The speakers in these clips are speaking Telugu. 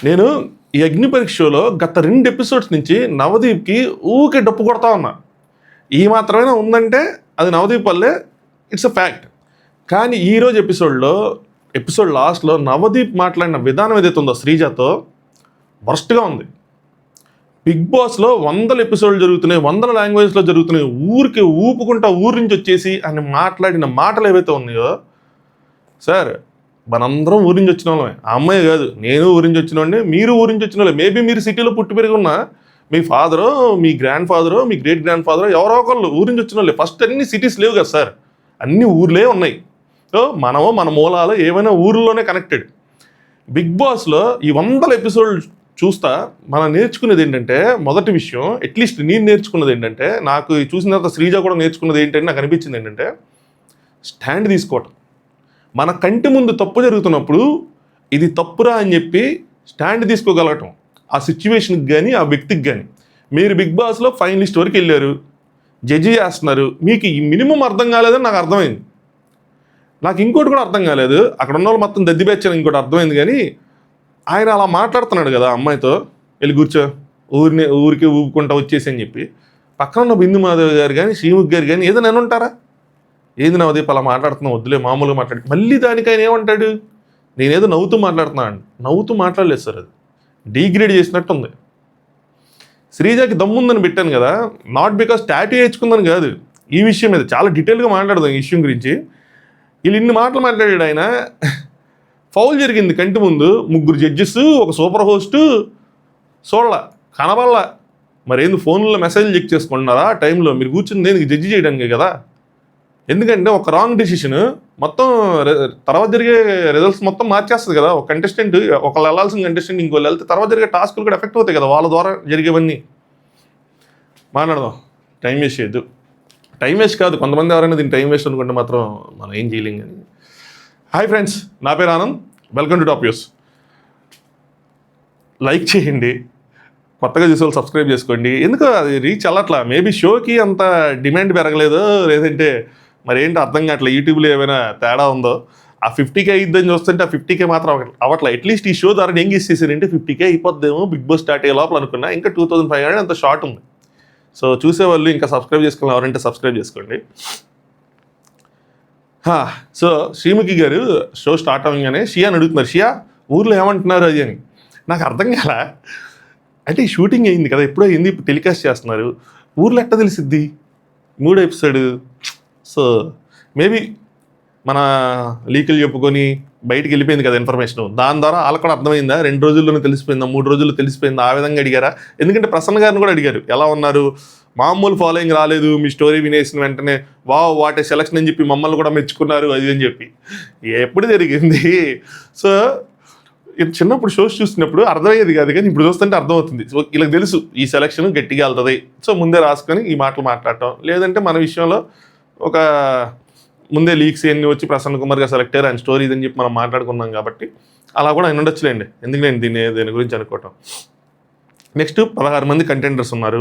నేను ఈ అగ్ని పరీక్షలో గత 2 ఎపిసోడ్స్ నుంచి నవదీప్కి ఊకే డప్పు కొడతా ఉన్నా. ఈ మాత్రమైనా ఉందంటే అది నవదీప్ వల్లే, ఇట్స్ అ ఫ్యాక్ట్. కానీ ఈరోజు ఎపిసోడ్ లాస్ట్లో నవదీప్ మాట్లాడిన విధానం ఏదైతే ఉందో శ్రీజతో వర్స్ట్గా ఉంది. బిగ్ బాస్లో 100 ఎపిసోడ్లు జరుగుతున్నాయి, 100 లాంగ్వేజ్లో జరుగుతున్నాయి, ఊరికి ఊపుకుంటా ఊరి నుంచి వచ్చేసి అని మాట్లాడిన మాటలు ఏవైతే ఉన్నాయో, సార్ మనందరం ఊరి నుంచి వచ్చిన వాళ్ళమే. ఆ అమ్మాయి కాదు, నేను ఊరి నుంచి వచ్చిన వాడిని, మీరు ఊరి నుంచి వచ్చిన వాళ్ళే. మేబీ మీరు సిటీలో పుట్టి పెరిగి ఉన్నా మీ ఫాదరో, మీ గ్రాండ్ ఫాదరో, మీ గ్రేట్ గ్రాండ్ ఫాదరో ఎవరో ఒకళ్ళు ఊరి నుంచి వచ్చిన వాళ్ళే. ఫస్ట్ అన్ని సిటీస్ లేవు కదా సార్, అన్ని ఊర్లే ఉన్నాయి. సో మన మూలాలు ఏమైనా ఊర్లోనే కనెక్టెడ్. బిగ్ బాస్లో ఈ 100 ఎపిసోడ్లు చూస్తా మనం నేర్చుకునేది ఏంటంటే, మొదటి విషయం అట్లీస్ట్ నేను నేర్చుకున్నది ఏంటంటే, నాకు చూసిన తర్వాత శ్రీజ కూడా నేర్చుకున్నది ఏంటంటే నాకు అనిపించింది ఏంటంటే, స్టాండ్ తీసుకోవటం. మన కంటి ముందు తప్పు జరుగుతున్నప్పుడు ఇది తప్పురా అని చెప్పి స్టాండ్ తీసుకోగలగటం, ఆ సిచ్యువేషన్కి కానీ ఆ వ్యక్తికి కానీ. మీరు బిగ్ బాస్లో ఫైనలిస్ట్ వరకు వెళ్ళారు, జడ్జి చేస్తున్నారు, మీకు ఈ మినిమం అర్థం కాలేదని నాకు అర్థమైంది. నాకు ఇంకోటి కూడా అర్థం కాలేదు, అక్కడ ఉన్న వాళ్ళు మొత్తం దద్దిపెచ్చాను, ఇంకోటి అర్థమైంది. కానీ ఆయన అలా మాట్లాడుతున్నాడు కదా అమ్మాయితో, వెళ్ళి కూర్చో, ఊరికి ఊపుకుంటా వచ్చేసి అని చెప్పి. పక్కన ఉన్న బిందు మాధవ్ గారు కానీ శ్రీముఖ్ గారు కానీ ఏదో నేను ఉంటారా, ఏంది నవదీప్ అలా మాట్లాడుతున్నా, వద్దులే మామూలుగా మాట్లాడి. మళ్ళీ దానికి ఆయన ఏమంటాడు, నేనేదో నవ్వుతూ మాట్లాడుతున్నాను. నవ్వుతూ మాట్లాడలేదు సార్, అది డీగ్రేడ్ చేసినట్టు ఉంది. శ్రీజాకి దమ్ముందని పెట్టాను కదా, నాట్ బికాస్ టాటూ వేయించుకుందని కాదు, ఈ విషయం మీద చాలా డీటెయిల్గా మాట్లాడదాం ఈ విషయం గురించి. వీళ్ళు ఇన్ని మాటలు మాట్లాడాడు ఆయన. ఫౌల్ జరిగింది కంటి ముందు, 3 జడ్జెస్, ఒక సూపర్ హోస్టు, కనబల్లా. మరేంది ఫోన్లో మెసేజ్లు చెక్ చేసుకుంటున్నారా ఆ టైంలో? మీరు కూర్చుని దేనికి జడ్జి చేయడానికి కదా. ఎందుకంటే ఒక రాంగ్ డెసిషన్ మొత్తం తర్వాత జరిగే రిజల్ట్స్ మొత్తం మార్చేస్తుంది కదా. ఒక కంటెస్టెంట్, ఒకళ్ళు వెళ్ళాల్సిన కంటెస్టెంట్ ఇంకోళ్ళు వెళ్తే తర్వాత జరిగే టాస్కులు కూడా ఎఫెక్ట్ అవుతాయి కదా వాళ్ళ ద్వారా జరిగేవన్నీ. మాట్లాడదాం, టైం వేస్ట్ చేయొద్దు. టైం వేస్ట్ కాదు, కొంతమంది ఎవరైనా దీన్ని టైం వేస్ట్ అనుకుంటే మాత్రం మనం ఏం చేయలేం. కానీ హాయ్ ఫ్రెండ్స్, నా పేరు Anand, welcome to top news. Like చేయండి, కొత్తగా చూసే వాళ్ళు సబ్స్క్రైబ్ చేసుకోండి. ఎందుకు అది రీచ్ అల్లట్లా, మేబీ షోకి అంత డిమాండ్ పెరగలేదు, లేదంటే మరి ఏంటో అర్థం కావట్లేదు. యూట్యూబ్లో ఏమైనా తేడా ఉందో, ఆ 50K అయిద్దని చూస్తుంటే ఆ 50K మాత్రం అవ్వట్లేదు. అట్లీస్ట్ ఈ షో ద్వారా ఏం చేసేసారంటే 50K అయిపోద్దేమో బిగ్ బాస్ స్టార్ట్ అయ్యే లోపల అనుకున్నా. ఇంకా 2500 అంత షార్ట్ ఉంది. సో చూసేవాళ్ళు ఇంకా సబ్స్క్రైబ్ చేసుకోవాలి, ఎవరంటే సబ్స్క్రైబ్ చేసుకోండి. సో శ్రీముఖి గారు షో స్టార్ట్ అవ్వగానే షియాని అడుగుతున్నారు, షియా ఊర్లో ఏమంటున్నారు అది అని. నాకు అర్థం కాల. అంటే షూటింగ్ అయింది కదా, ఎప్పుడో అయింది, ఇప్పుడు టెలికాస్ట్ చేస్తున్నారు, ఊర్లో ఎట్ట తెలిసిద్ది 3వ ఎపిసోడ్. సో మేబీ మన లీకులు చెప్పుకొని బయటికి వెళ్ళిపోయింది కదా ఇన్ఫర్మేషన్, దాని ద్వారా వాళ్ళకు కూడా అర్థమైందా, 2 రోజుల్లోనే తెలిసిపోయిందా, 3 రోజుల్లో తెలిసిపోయిందా, ఆ విధంగా అడిగారా? ఎందుకంటే ప్రసన్న గారిని కూడా అడిగారు, ఎలా ఉన్నారు, మామూలు ఫాలోయింగ్ రాలేదు, మీ స్టోరీ వినేసిన వెంటనే వాట్ ఏ సెలక్షన్ అని చెప్పి మమ్మల్ని కూడా మెచ్చుకున్నారు అది అని చెప్పి. ఎప్పుడు జరిగింది? సో చిన్నప్పుడు షోస్ చూసినప్పుడు అర్థమయ్యేది కాదు, కానీ ఇప్పుడు చూస్తుంటే అర్థమవుతుంది. సో వీళ్ళకి తెలుసు ఈ సెలక్షన్ గట్టిగా వెళ్తుంది, సో ముందే రాసుకొని ఈ మాటలు మాట్లాడటం. లేదంటే మన విషయంలో ఒక ముందే లీక్స్ అన్నీ వచ్చి ప్రసన్న కుమార్గా సెలెక్ట్ అయ్యారు, ఆయన స్టోరీ ఇదని చెప్పి మనం మాట్లాడుకున్నాం కాబట్టి అలా కూడా ఆయన ఉండొచ్చులేండి. ఎందుకంటే దీని గురించి అనుకోవటం. నెక్స్ట్ 16 మంది కంటెండర్స్ ఉన్నారు,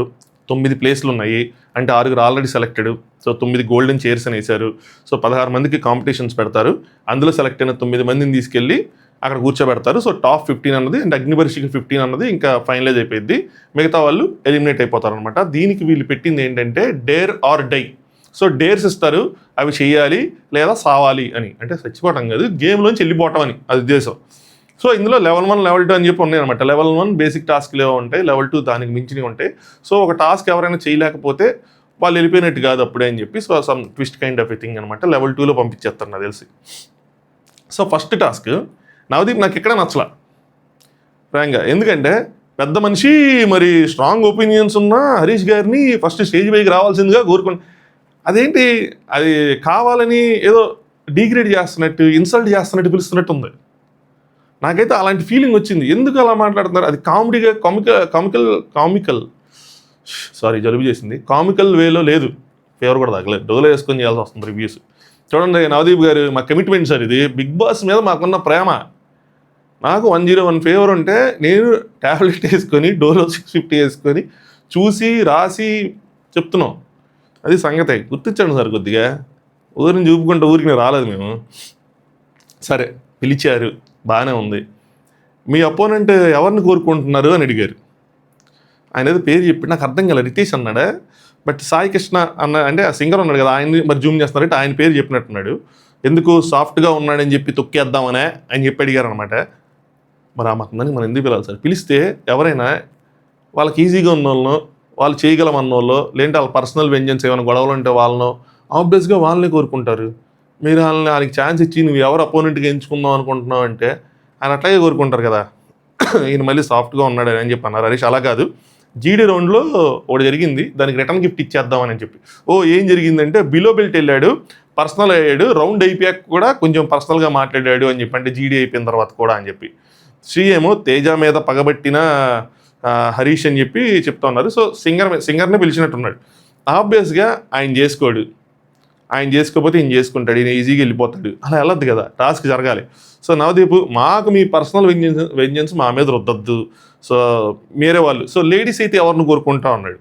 9 ప్లేస్లు ఉన్నాయి, అంటే 6 already selected. So 9 golden chairs అని వేశారు. సో 16 మందికి కాంపిటీషన్స్ పెడతారు, అందులో సెలెక్ట్ అయిన 9 మందిని తీసుకెళ్ళి అక్కడ కూర్చోబెడతారు. సో టాప్ 15 అన్నది, అంటే అగ్నిపరీక్షకి 15 అన్నది ఇంకా ఫైనలైజ్ అయిపోయింది, మిగతా వాళ్ళు ఎలిమినేట్ అయిపోతారు అనమాట. దీనికి వీళ్ళు పెట్టింది ఏంటంటే dare or die. So dares ఇస్తారు, అవి చేయాలి లేదా సావాలి అని, అంటే చచ్చిపోవటం కాదు, గేమ్లోంచి వెళ్ళిపోవటం అని అది ఉద్దేశం. సో ఇందులో లెవెల్ 1 లెవెల్ 2 అని చెప్పి ఉన్నాయి అనమాట. లెవెల్ 1 బేసిక్ టాస్క్లు ఏవో ఉంటాయి, లెవెల్ 2 దానికి మించినవి ఉంటాయి. సో ఒక టాస్క్ ఎవరైనా చేయలేకపోతే వాళ్ళు వెళ్ళిపోయినట్టు కాదు అప్పుడే అని చెప్పి, so some twist kind of a thing అనమాట. లెవెల్ 2లో పంపించేస్తారు నాకు తెలిసి. సో ఫస్ట్ టాస్క్ నవదీప్ నాకు ఎక్కడ నచ్చలా ఫ్రాంక్గా. ఎందుకంటే పెద్ద మనిషి, మరి స్ట్రాంగ్ ఒపీనియన్స్ ఉన్న హరీష్ గారిని ఫస్ట్ స్టేజ్ పైకి రావాల్సిందిగా కోరుకుని, అదేంటి అది కావాలని ఏదో డీగ్రేడ్ చేస్తున్నట్టు, ఇన్సల్ట్ చేస్తున్నట్టు పిలుస్తున్నట్టు ఉంది. నాకైతే అలాంటి ఫీలింగ్ వచ్చింది. ఎందుకు అలా మాట్లాడుతున్నారు, అది కామెడీగా కామికల్ జలుబు చేసింది, కామికల్ వేలో లేదు, ఫేవర్ కూడా తగ్గలేదు, డోలో వేసుకొని చేయాల్సి వస్తుంది రివ్యూస్. చూడండి నవదీప్ గారు, మా కమిట్మెంట్ సార్ ఇది, బిగ్ బాస్ మీద మాకున్న ప్రేమ. నాకు 101 ఫేవర్ ఉంటే నేను ట్యాబ్లెట్ వేసుకొని డోలో 650 వేసుకొని చూసి రాసి చెప్తున్నాం, అది సంగతి. గుర్తించండి సార్ కొద్దిగా, ఊరిని చూపుకుంటే ఊరికి రాలేదు మేము. సరే పిలిచారు, బాగానే ఉంది. మీ అపోనెంట్ ఎవరిని కోరుకుంటున్నారు అని అడిగారు. ఆయన ఏదో పేరు చెప్పి నాకు అర్థం కాలేదు, రితేష్ అన్నాడా, బట్ సాయి కృష్ణ అన్న అంటే ఆ సింగర్ ఉన్నాడు కదా, ఆయన్ని మరి జూమ్ చేస్తున్నారంటే ఆయన పేరు చెప్పినట్టున్నాడు. ఎందుకు సాఫ్ట్గా ఉన్నాడని చెప్పి తొక్కేద్దామనే అని చెప్పి అడిగారు అనమాట. మరి ఆ మతందని మనం ఎందుకు పిలవాలి సార్? పిలిస్తే ఎవరైనా వాళ్ళకి ఈజీగా ఉన్న వాళ్ళను, వాళ్ళు చేయగలం అన్నోళ్ళు, లేదంటే వాళ్ళ పర్సనల్ వెంజెన్స్ ఏమైనా గొడవలు ఉంటే వాళ్ళను ఆబ్వియస్గా వాళ్ళని కోరుకుంటారు. మీరు వాళ్ళకి ఛాన్స్ ఇచ్చి నువ్వు ఎవరు అపోనెంట్గా ఎంచుకుందాం అనుకుంటున్నావు అంటే ఆయన అట్లాగే కోరుకుంటారు కదా. ఈయన మళ్ళీ సాఫ్ట్గా ఉన్నాడు అని చెప్పి అన్నారు. హరీష్ అలా కాదు, జీడీ రౌండ్లో ఒకటి జరిగింది, దానికి రిటర్న్ గిఫ్ట్ ఇచ్చేద్దామని చెప్పి. ఏం జరిగిందంటే బిలో బెల్ట్ వెళ్ళాడు, పర్సనల్ అయ్యాడు, రౌండ్ అయిపోయాక కూడా కొంచెం పర్సనల్గా మాట్లాడాడు అని చెప్పి, అంటే జీడీ అయిపోయిన తర్వాత కూడా అని చెప్పి. శ్రీ ఏమో తేజ మీద పగబట్టిన హరీష్ అని చెప్పి చెప్తా ఉన్నారు. సో సింగర్ని పిలిచినట్టున్నాడు. ఆబ్వియస్గా ఆయన చేసుకోడు, ఆయన చేసుకోకపోతే ఈయన చేసుకుంటాడు, ఈయన ఈజీగా వెళ్ళిపోతాడు. అలా వెళ్ళొద్దు కదా, టాస్క్ జరగాలి. సో నవదీప్ మాకు మీ పర్సనల్ వెంజెన్స్ మా మీద రుద్దద్దు, సో మీరే వాళ్ళు. సో లేడీస్ అయితే ఎవరిని కోరుకుంటా ఉన్నాడు.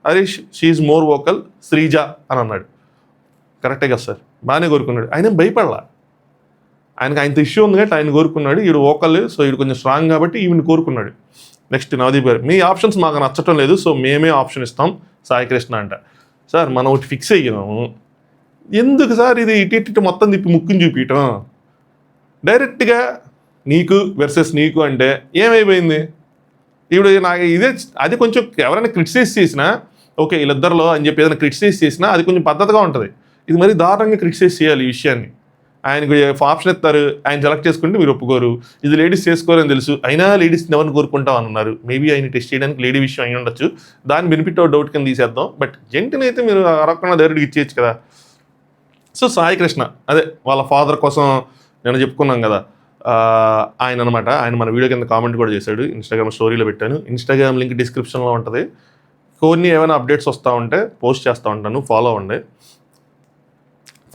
Harish she more vocal Sreeja అని అన్నాడు. కరెక్టే కదా సార్, బాగానే కోరుకున్నాడు. ఆయన భయపడలా, ఆయనతో ఇష్యూ ఉంది కాబట్టి ఆయన కోరుకున్నాడు. ఈడు వోకల్, సో ఈడు కొంచెం స్ట్రాంగ్ కాబట్టి ఈవిని కోరుకున్నాడు. నెక్స్ట్ నవదీప్ గారు, మీ ఆప్షన్స్ మాకు నచ్చటం లేదు, సో మేమే ఆప్షన్ ఇస్తాం సాయి కృష్ణ అంట. సార్ మనం ఒకటి ఫిక్స్ అయ్యాము, ఎందుకు సార్ ఇది ఇటు మొత్తం తిప్పి ముక్కుని చూపించటం? డైరెక్ట్గా నీకు వర్సెస్ నీకు అంటే ఏమైపోయింది? ఇప్పుడు నాకు ఇదే, అది కొంచెం ఎవరైనా క్రిటిసైజ్ చేసినా ఓకే వీళ్ళిద్దరిలో అని చెప్పి ఏదైనా క్రిటిసైజ్ చేసినా అది కొంచెం పద్ధతిగా ఉంటుంది. ఇది మరి దారుణంగా క్రిటిసైజ్ చేయాలి ఈ విషయాన్ని. ఆయనకు ఆప్షన్ ఇస్తారు, ఆయన సెలెక్ట్ చేసుకుంటే మీరు ఒప్పుకోరు, ఇది లేడీస్ చేసుకోరని తెలుసు, అయినా లేడీస్ని ఎవరిని కోరుకుంటాం అని అన్నారు. మేబీ ఆయన టెస్ట్ చేయడానికి లేడీ విషయం అయి ఉండొచ్చు, దాని బెనిఫిట్ డౌట్ కింద తీసేద్దాం. బట్ జెంట్ని అయితే మీరు అరకుండా డైరెక్ట్గా ఇచ్చేయచ్చు కదా. సో సాయి కృష్ణ అదే వాళ్ళ ఫాదర్ కోసం నేను చెప్పుకున్నాం కదా, ఆయన అనమాట. ఆయన మన వీడియో కింద కామెంట్ కూడా చేశాడు, ఇన్స్టాగ్రామ్ స్టోరీలో పెట్టాను, ఇన్స్టాగ్రామ్ లింక్ డిస్క్రిప్షన్లో ఉంటుంది. కొన్ని ఏమైనా అప్డేట్స్ వస్తూ ఉంటే పోస్ట్ చేస్తూ ఉంటాను, ఫాలో అవ్వండి.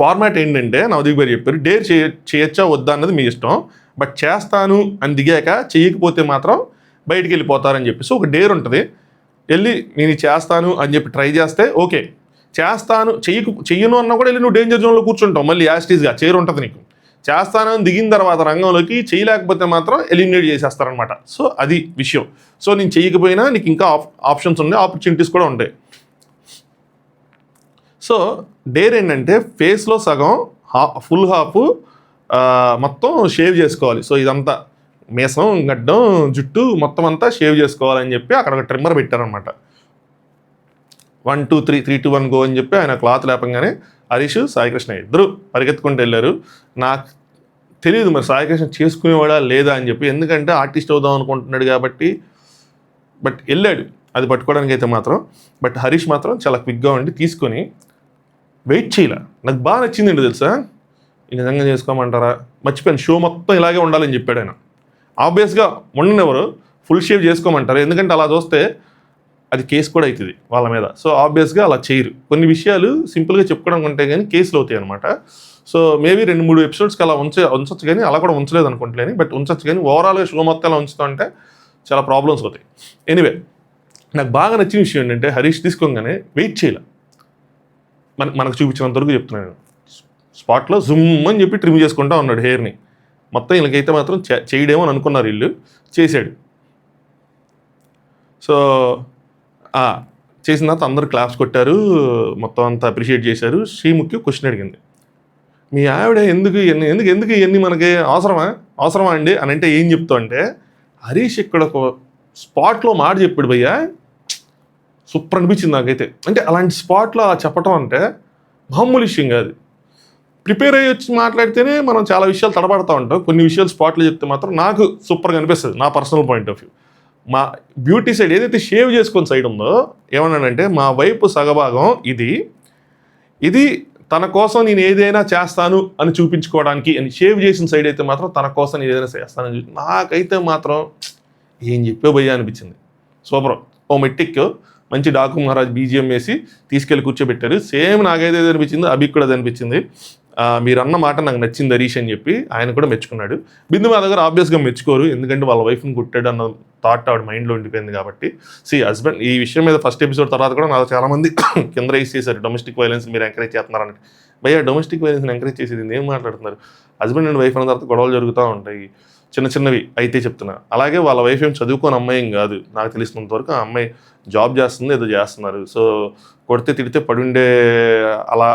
ఫార్మాట్ ఏంటంటే నవదీప్ గారు చెప్పారు, డేర్ చేయొచ్చా వద్దా అన్నది మీ ఇష్టం, బట్ చేస్తాను అని దిగాక చేయకపోతే మాత్రం బయటికి వెళ్ళిపోతారని చెప్పి. సో ఒక డేర్ ఉంటుంది, వెళ్ళి నేను చేస్తాను అని చెప్పి ట్రై చేస్తే ఓకే, చేస్తాను చెయ్యను అన్నా కూడా వెళ్ళి నువ్వు డేంజర్ జోన్లో కూర్చుంటావు, మళ్ళీ యాస్టీస్గా చైర్ ఉంటుంది నీకు. చేస్తాను అని దిగిన తర్వాత రంగంలోకి చేయలేకపోతే మాత్రం ఎలిమినేట్ చేసేస్తారనమాట. సో అది విషయం. సో నేను చేయకపోయినా నీకు ఇంకా ఆప్షన్స్ ఉన్నాయి, ఆపర్చునిటీస్ కూడా ఉంటాయి. సో డేర్ ఏంటంటే ఫేస్లో సగం ఫుల్ హాఫ్ మొత్తం షేవ్ చేసుకోవాలి. సో ఇదంతా మీసం, గడ్డం, జుట్టు మొత్తం అంతా షేవ్ చేసుకోవాలని చెప్పి అక్కడ ఒక ట్రిమ్మర్ పెట్టారనమాట. 1 2 3 3 2 1 గో అని చెప్పి ఆయన క్లాత్ లేపంగానే హరీష్ సాయికృష్ణ ఇద్దరు పరిగెత్తుకుంటూ వెళ్ళారు. నాకు తెలియదు మరి సాయికృష్ణ చేసుకునేవాడా లేదా అని చెప్పి, ఎందుకంటే ఆర్టిస్ట్ అవుదాం అనుకుంటున్నాడు కాబట్టి. బట్ వెళ్ళాడు అది పట్టుకోవడానికి అయితే మాత్రం. బట్ హరీష్ మాత్రం చాలా క్విక్గా ఉండి తీసుకొని వెయిట్ చేయలే. నాకు బాగా నచ్చిందండి తెలుసా, నిజంగా చేసుకోమంటారా, మర్చిపోయాను, షో మొత్తం ఇలాగే ఉండాలని చెప్పాడు ఆయన. ఆబ్వియస్గా ఉండనివ్వరు, ఫుల్ షేవ్ చేసుకోమంటారు, ఎందుకంటే అలా చూస్తే అది కేసు కూడా అవుతుంది వాళ్ళ మీద. సో ఆబ్వియస్గా అలా చేయరు. కొన్ని విషయాలు సింపుల్గా చెప్పుకోవడం ఉంటే కానీ కేసులు అవుతాయి అనమాట. సో మేబీ 2-3 ఎపిసోడ్స్కి అలా ఉంచొచ్చు, కానీ అలా కూడా ఉంచలేదు అనుకుంటలేని, బట్ ఉంచొచ్చు. కానీ ఓవరాల్గా షో మొత్తం అలా ఉంచుతా అంటే చాలా ప్రాబ్లమ్స్ అవుతాయి. ఎనీవే నాకు బాగా నచ్చిన విషయం ఏంటంటే హరీష్ తీసుకోగానే వెయిట్ చేయలే, మనకు చూపించినంత వరకు చెప్తున్నాను, స్పాట్లో జుమ్ అని చెప్పి ట్రిమ్ చేసుకుంటా ఉన్నాడు హెయిర్ని. మొత్తం వీళ్ళకైతే మాత్రం చేయడేమో అని అనుకున్నారు, వీళ్ళు చేశాడు. సో చేసిన తర్వాత అందరూ క్లాప్స్ కొట్టారు, మొత్తం అంతా అప్రిషియేట్ చేశారు. శ్రీముఖి క్వశ్చన్ అడిగింది, మీ ఆవిడ ఎందుకు ఇవన్నీ మనకి అవసరమా అండి అని అంటే ఏం చెప్తా అంటే, హరీష్ ఇక్కడ ఒక స్పాట్లో మాట చెప్పాడు భయ్యా, సూపర్ అనిపించింది నాకైతే. అంటే అలాంటి స్పాట్లో అలా చెప్పటం అంటే మామూలు విషయం కాదు. ప్రిపేర్ అయ్యి వచ్చి మాట్లాడితేనే మనం చాలా విషయాలు తడబడతా ఉంటాం, కొన్ని విషయాలు స్పాట్లో చెప్తే మాత్రం నాకు సూపర్గా అనిపిస్తుంది నా పర్సనల్ పాయింట్ ఆఫ్ వ్యూ. మా బ్యూటీ సైడ్ ఏదైతే షేవ్ చేసుకున్న సైడ్ ఉందో ఏమన్నానంటే, మా వైపు సగభాగం ఇది తన కోసం నేను ఏదైనా చేస్తాను అని చూపించుకోవడానికి అని, షేవ్ చేసిన సైడ్ అయితే మాత్రం తన కోసం నేను ఏదైనా చేస్తానని నాకైతే మాత్రం ఏం చెప్పే భయ్యా అనిపించింది. సూపర్. ఓ మెట్టిక్ మంచి డాకు మహారాజ్ బీజిఎం వేసి తీసుకెళ్ళి కూర్చోబెట్టారు. సేమ్ నాకైతే అనిపించింది, అభిక్ కూడా అది అనిపించింది. మీరు అన్న మాట నాకు నచ్చింది హరీష్ అని చెప్పి ఆయన కూడా మెచ్చుకున్నాడు. బిందు మా దగ్గర ఆబ్వియస్గా మెచ్చుకోరు, ఎందుకంటే వాళ్ళ వైఫ్ని కుట్టాడు అన్న థాట్ ఆవిడ మైండ్లో ఉండిపోయింది కాబట్టి. హస్బెండ్ ఈ విషయం మీద ఫస్ట్ ఎపిసోడ్ తర్వాత కూడా నాకు చాలామంది కింద రైజ్ చేశారు, డొమెస్టిక్ వైలెన్స్ మీరు ఎంకరేజ్ చేస్తున్నారని. భయ్యా డొమెస్టిక్ వైలెన్స్ని ఎంకరేజ్ చేసేది ఏం మాట్లాడుతున్నారు? హస్బెండ్ అండ్ వైఫ్ అన్న తర్వాత గొడవలు జరుగుతూ ఉంటాయి. చిన్నవి అయితే చెప్తున్నా. అలాగే వాళ్ళ వైఫ్ ఏం చదువుకోని అమ్మాయి ఏం కాదు, నాకు తెలిసినంత వరకు ఆ అమ్మాయి జాబ్ చేస్తుంది, ఏదో చేస్తున్నారు. సో కొడితే తిడితే పడుండే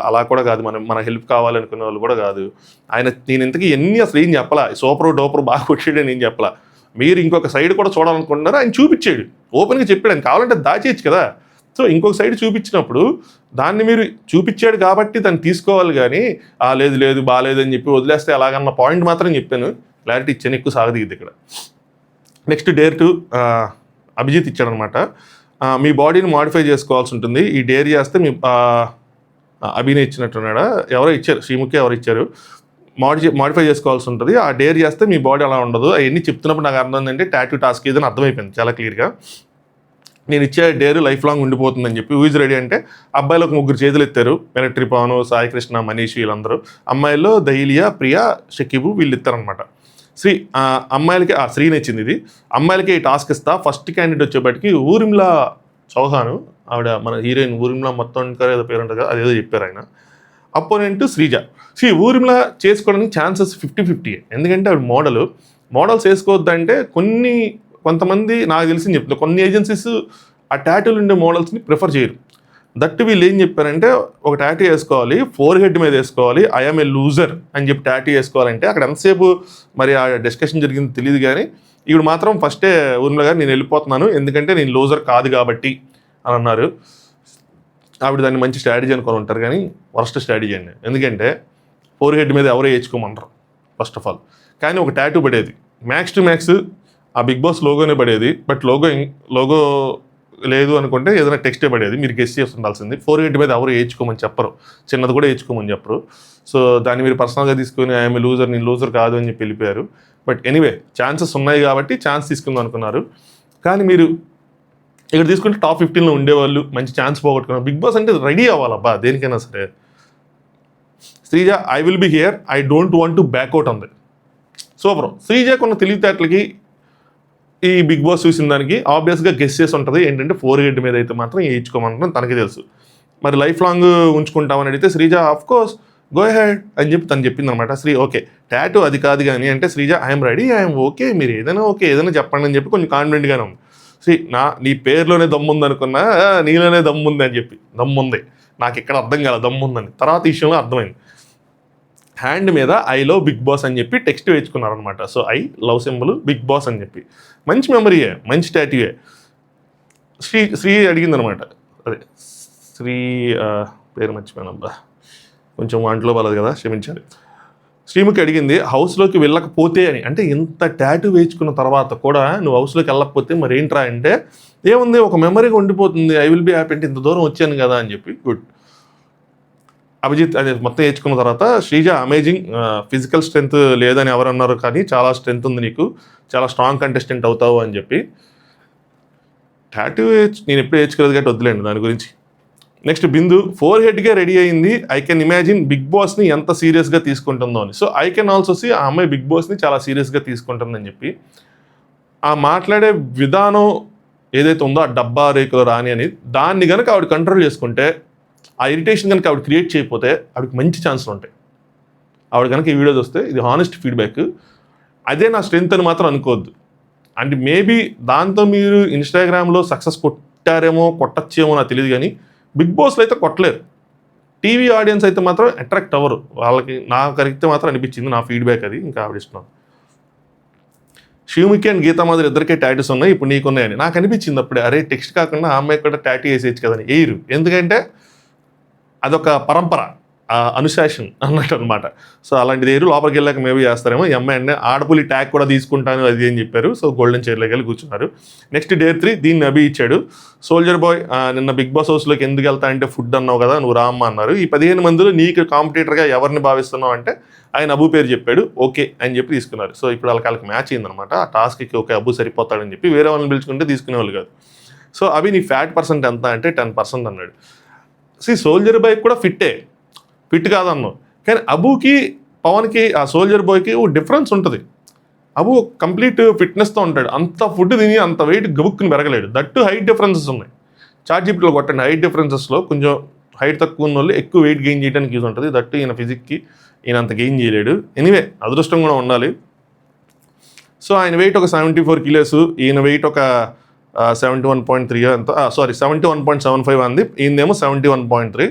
అలా కూడా కాదు, మన హెల్ప్ కావాలనుకునే వాళ్ళు కూడా కాదు. నేను ఇంతకీ ఎన్ని అసలు ఏం చెప్పలా, సూపర్ డోపర్ బాగా కొట్టాడని ఏం చెప్పలా. మీరు ఇంకొక సైడ్ కూడా చూడాలనుకుంటున్నారు, ఆయన చూపించాడు, ఓపెన్గా చెప్పాడు. ఆయన కావాలంటే దాచేయచ్చు కదా. సో ఇంకొక సైడ్ చూపించినప్పుడు దాన్ని మీరు చూపించాడు కాబట్టి దాన్ని తీసుకోవాలి, కానీ లేదు బాగాలేదని చెప్పి వదిలేస్తే అలాగన్న పాయింట్ మాత్రం చెప్పాను, క్లారిటీ ఇచ్చాను, ఎక్కువ సాగదీయద్దు ఇక్కడ. నెక్స్ట్ డేర్ 2 అభిజిత్ ఇచ్చాడనమాట. మీ బాడీని మాడిఫై చేసుకోవాల్సి ఉంటుంది, ఈ డేర్ చేస్తే మీ అభినయ్ ఇచ్చినట్టున్నాడా, ఎవరో ఇచ్చారు, శ్రీముఖి ఎవరు ఇచ్చారు, మాడిఫై చేసుకోవాల్సి ఉంటుంది, ఆ డేర్ చేస్తే మీ బాడీ అలా ఉండదు. అవన్నీ చెప్తున్నప్పుడు నాకు అర్థం ఏంటంటే టాటూ టాస్క్ ఏదని అర్థమైపోయింది చాలా క్లియర్గా. నేను ఇచ్చే డేరు లైఫ్ లాంగ్ ఉండిపోతుందని చెప్పి ఊజ్ రెడీ అంటే అబ్బాయిలు ఒక 3 చేతులు ఎత్తారు, వెనక్ట్రీ పవన్, సాయి కృష్ణ, మనీష్, వీళ్ళందరూ. అమ్మాయిల్లో దైలియా, ప్రియా, షకీబు వీళ్ళు ఇస్తారనమాట. అమ్మాయిలకి శ్రీని ఇచ్చింది ఇది. అమ్మాయిలకి ఈ టాస్క్ ఇస్తా, ఫస్ట్ క్యాండిడేట్ వచ్చేప్పటికి ఊర్మిళా చౌహాన్, ఆవిడ మన హీరోయిన్ ఊర్మిళా మొత్తం ఏదో పేరు ఉంటుంది కదా, అదేదో చెప్పారు ఆయన. అపోనెంట్ శ్రీజ. ఊర్మిళా చేసుకోవడానికి ఛాన్సెస్ 50-50, ఎందుకంటే ఆవిడ మోడల్స్ వేసుకోవద్దంటే కొంతమంది నాకు తెలిసి చెప్తున్నారు, కొన్ని ఏజెన్సీస్ ఆ టాటూలు ఉండే మోడల్స్ని ప్రిఫర్ చేయరు. దట్టు వీళ్ళు ఏం చెప్పారంటే ఒక టాటూ వేసుకోవాలి, 4 మీద వేసుకోవాలి, ఐఎమ్ ఏ లూజర్ అని చెప్పి టాటూ వేసుకోవాలంటే అక్కడ ఎంతసేపు మరి ఆ డిస్కషన్ జరిగింది తెలియదు, కానీ ఇప్పుడు మాత్రం ఫస్టే ఊర్మిళ గారు నేను వెళ్ళిపోతున్నాను ఎందుకంటే నేను లూజర్ కాదు కాబట్టి అని అన్నారు. ఆవిడ దాన్ని మంచి స్ట్రాటజీ అనుకొని ఉంటారు, కానీ వర్స్ట్ స్ట్రాటజీ అండి. ఎందుకంటే 4 మీద ఎవరో వేయించుకోమంటారు ఫస్ట్ ఆఫ్ ఆల్. కానీ ఒక టాటూ పడేది మ్యాక్స్ టు మ్యాక్స్ ఆ బిగ్ బాస్ లోగోనే పడేది, బట్ లోగో లేదు అనుకుంటే ఏదైనా టెక్స్టే పడేది, మీరు గెస్ చేసి ఉండాల్సింది. 4 మీద ఎవరు వేయించుకోమని చెప్పరు, చిన్నది కూడా వేయించుకోమని చెప్పరు. సో దాన్ని మీరు పర్సనల్గా తీసుకొని ఐఎమ్ లూజర్, నేను లూజర్ కాదు అని చెప్పి వెళ్ళిపోయారు. బట్ ఎనీవే ఛాన్సెస్ ఉన్నాయి కాబట్టి ఛాన్స్ తీసుకుందాం అనుకున్నారు. కానీ మీరు ఇక్కడ తీసుకుంటే టాప్ 15లో ఉండేవాళ్ళు మంచి ఛాన్స్ పోగొట్టుకున్నారు. బిగ్ బాస్ అంటే రెడీ అవ్వాలబ్బా దేనికైనా సరే. Sreeja I will be here, I don't want to back out అంది. సూపర్. శ్రీజకున్న తెలివితేటలకి ఈ బిగ్ బాస్ చూసిన దానికి ఆబ్వియస్గా గెస్ చేసి ఉంటుంది ఏంటంటే 4 మీద అయితే మాత్రం వేయించుకోమంటాం తనకి తెలుసు. మరి లైఫ్ లాంగ్ ఉంచుకుంటామని అడిగితే Sreeja of course go head అని చెప్పి తను చెప్పింది అనమాట. ఓకే టాటూ అది కాదు కానీ అంటే Sreeja I'm ready, I'm okay, మీరు ఏదైనా చెప్పండి అని చెప్పి కొంచెం కాన్ఫిడెంట్గానే ఉంది. నీ పేరులోనే దమ్ముంది అనుకున్నా, నీలోనే దమ్ముంది అని చెప్పి దమ్ముంది, నాకు ఇక్కడ అర్థం కాల దమ్ముందని, తర్వాత విషయంలో అర్థమైంది. హ్యాండ్ మీద ఐ లవ్ బిగ్ బాస్ అని చెప్పి టెక్స్ట్ వేయించుకున్నారనమాట. So I love symbol Bigg Boss అని చెప్పి మంచి మెమరీయే, మంచి టాటూయే. శ్రీ అడిగిందనమాట, అదే శ్రీ పేరు మర్చిపోయానబ్బా, కొంచెం వాంట్లో బాలేదు కదా, క్షమించాలి. శ్రీముఖి అడిగింది హౌస్లోకి వెళ్ళకపోతే అని, అంటే ఇంత టాటూ వేయించుకున్న తర్వాత కూడా నువ్వు హౌస్లోకి వెళ్ళకపోతే మరి ఏంట్రా అంటే ఏముంది ఒక మెమరీగా ఉండిపోతుంది, ఐ విల్ బి హ్యాపీ అంటే ఇంత దూరం వచ్చాను కదా అని చెప్పి. గుడ్. అభిజిత్ అదే మొత్తం వేయించుకున్న తర్వాత శ్రీజ అమేజింగ్, ఫిజికల్ స్ట్రెంత్ లేదని ఎవరన్నారు కానీ చాలా స్ట్రెంత్ ఉంది నీకు, చాలా స్ట్రాంగ్ కంటెస్టెంట్ అవుతావు అని చెప్పి. టాటూ నేను ఎప్పుడు వేయించుకోలేదు కాబట్టి వద్దులేండి దాని గురించి. నెక్స్ట్ బిందు 4 రెడీ అయింది, ఐ కెన్ ఇమాజిన్ బిగ్ బాస్ని ఎంత సీరియస్గా తీసుకుంటుందో అని. So I can also see ఆ అమ్మాయి బిగ్ బాస్ని చాలా సీరియస్గా తీసుకుంటుందని చెప్పి. ఆ మాట్లాడే విధానం ఏదైతే ఉందో ఆ డబ్బా రేకులు రాని అని, దాన్ని కనుక ఆవిడ కంట్రోల్ చేసుకుంటే, ఆ ఇరిటేషన్ కనుక ఆవిడ క్రియేట్ చేయకపోతే ఆవిడకి మంచి ఛాన్సులు ఉంటాయి. ఆవిడ కనుక ఈ వీడియోస్ వస్తే ఇది హానెస్ట్ ఫీడ్బ్యాక్, అదే నా స్ట్రెంత్ అని మాత్రం అనుకోవద్దు. అండ్ మేబీ దాంతో మీరు ఇన్స్టాగ్రామ్లో సక్సెస్ కొట్టారేమో కొట్టచ్చేమో నాకు తెలియదు, కానీ బిగ్ బాస్లో అయితే కొట్టలేరు. టీవీ ఆడియన్స్ అయితే మాత్రం అట్రాక్ట్ అవ్వరు వాళ్ళకి, నాకు కరెక్ట్ మాత్రం అనిపించింది, నా ఫీడ్బ్యాక్ అది, ఇంకా ఆవిడ ఇష్టం. శివముఖి అండ్ గీతా మాదిరి ఇద్దరికే టాటూస్ ఉన్నాయి, ఇప్పుడు నీకున్నాయని నాకు అనిపించింది అప్పుడే. అరే టెక్స్ట్ కాకుండా ఆ అమ్మాయి కూడా టాటూ వేసేయచ్చు కదని. వేయరు, ఎందుకంటే అదొక పరంపర, అనుశాసన్ అన్నట్టు అనమాట. సో అలాంటిది వేరు, లోపలికి వెళ్ళాక మేబీ చేస్తారేమో. ఈ అమ్మాయి అంటే ఆడపులి ట్యాగ్ కూడా తీసుకుంటాను అది అని చెప్పారు. సో గోల్డెన్ చైర్లోకి వెళ్ళి కూర్చున్నారు. నెక్స్ట్ డే 3 దీన్ని అభి ఇచ్చాడు. సోల్జర్ బాయ్ నిన్న బిగ్ బాస్ హౌస్లోకి ఎందుకు వెళ్తా అంటే ఫుడ్ అన్నావు కదా నువ్వు రామ్మ అన్నారు. ఈ 15 మందిలో నీకు కాంపిటీటర్గా ఎవరిని భావిస్తున్నావు అంటే ఆయన అబు పేరు చెప్పాడు, ఓకే అని చెప్పి తీసుకున్నారు. సో ఇప్పుడు వాళ్ళకి మ్యాచ్ అయిందనమాట. ఆ టాస్క్కి ఓకే అబు సరిపోతాడని చెప్పి వేరే వాళ్ళని పిలుచుకుంటే తీసుకునేవాళ్ళు కాదు. సో అవి నీ ఫ్యాట్ పర్సెంట్ ఎంత అంటే 10% అన్నాడు. సోల్జర్ బాయ్ కూడా ఫిట్ కాదన్నావు, కానీ అబుకి పవన్కి ఆ సోల్జర్ బాయ్కి ఓ డిఫరెన్స్ ఉంటుంది. అబు కంప్లీట్ ఫిట్నెస్తో ఉంటాడు, అంత ఫుడ్ తిని అంత వెయిట్ గబుక్కుని పెరగలేడు. దట్టు హైట్ డిఫరెన్సెస్ ఉన్నాయి. చార్ట్జీపీటీలో కొట్టండి, హైట్ డిఫరెన్సెస్లో కొంచెం హైట్ తక్కువ ఉన్న వాళ్ళు ఎక్కువ వెయిట్ గెయిన్ చేయడానికి యూజ్ ఉంటుంది. దట్టు ఈయన ఫిజిక్కి ఈయన అంత గెయిన్ చేయలేడు. ఎనీవే అదృష్టం కూడా ఉండాలి. సో ఆయన వెయిట్ ఒక 74 కిలోస్, ఈయన వెయిట్ ఒక 71.3 అంత, సారీ 71.75 అంది, ఈయనదేమో 71.3.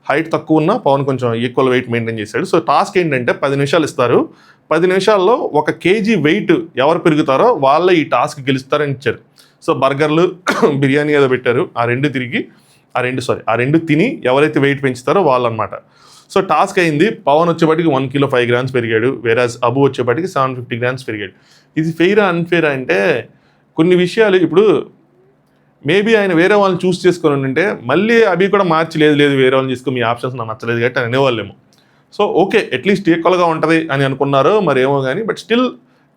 హైట్ తక్కువ ఉన్న పవన్ కొంచెం ఈక్వల్ వెయిట్ మెయింటైన్ చేశాడు. సో టాస్క్ ఏంటంటే 10 నిమిషాలు ఇస్తారు. 10 నిమిషాల్లో 1 kg వెయిట్ ఎవరు పెరుగుతారో వాళ్ళే ఈ టాస్క్ గెలుస్తారని ఇచ్చారు. సో బర్గర్లు బిర్యానీ ఏదో పెట్టారు, ఆ రెండు తిని ఎవరైతే వెయిట్ పెంచుతారో వాళ్ళు అనమాట. సో టాస్క్ అయింది. పవన్ వచ్చేపాటికి 1 kilo 5 grams పెరిగాడు, వేరాజ్ అబు వచ్చేపాటికి 750 grams పెరిగాడు. ఇది ఫెయిరా అన్ఫెయిరా అంటే కొన్ని విషయాలు ఇప్పుడు మేబీ ఆయన వేరే వాళ్ళని చూస్ చేసుకొని ఉంటే మళ్ళీ అవి కూడా మార్చి లేదు వేరే వాళ్ళని తీసుకుని మీ ఆప్షన్స్ నాకు నచ్చలేదు కాబట్టి అని అనేవాళ్ళేమో. సో ఓకే, అట్లీస్ట్ ఈక్వల్గా ఉంటుంది అని అనుకున్నారు మరేమో కానీ, బట్ స్టిల్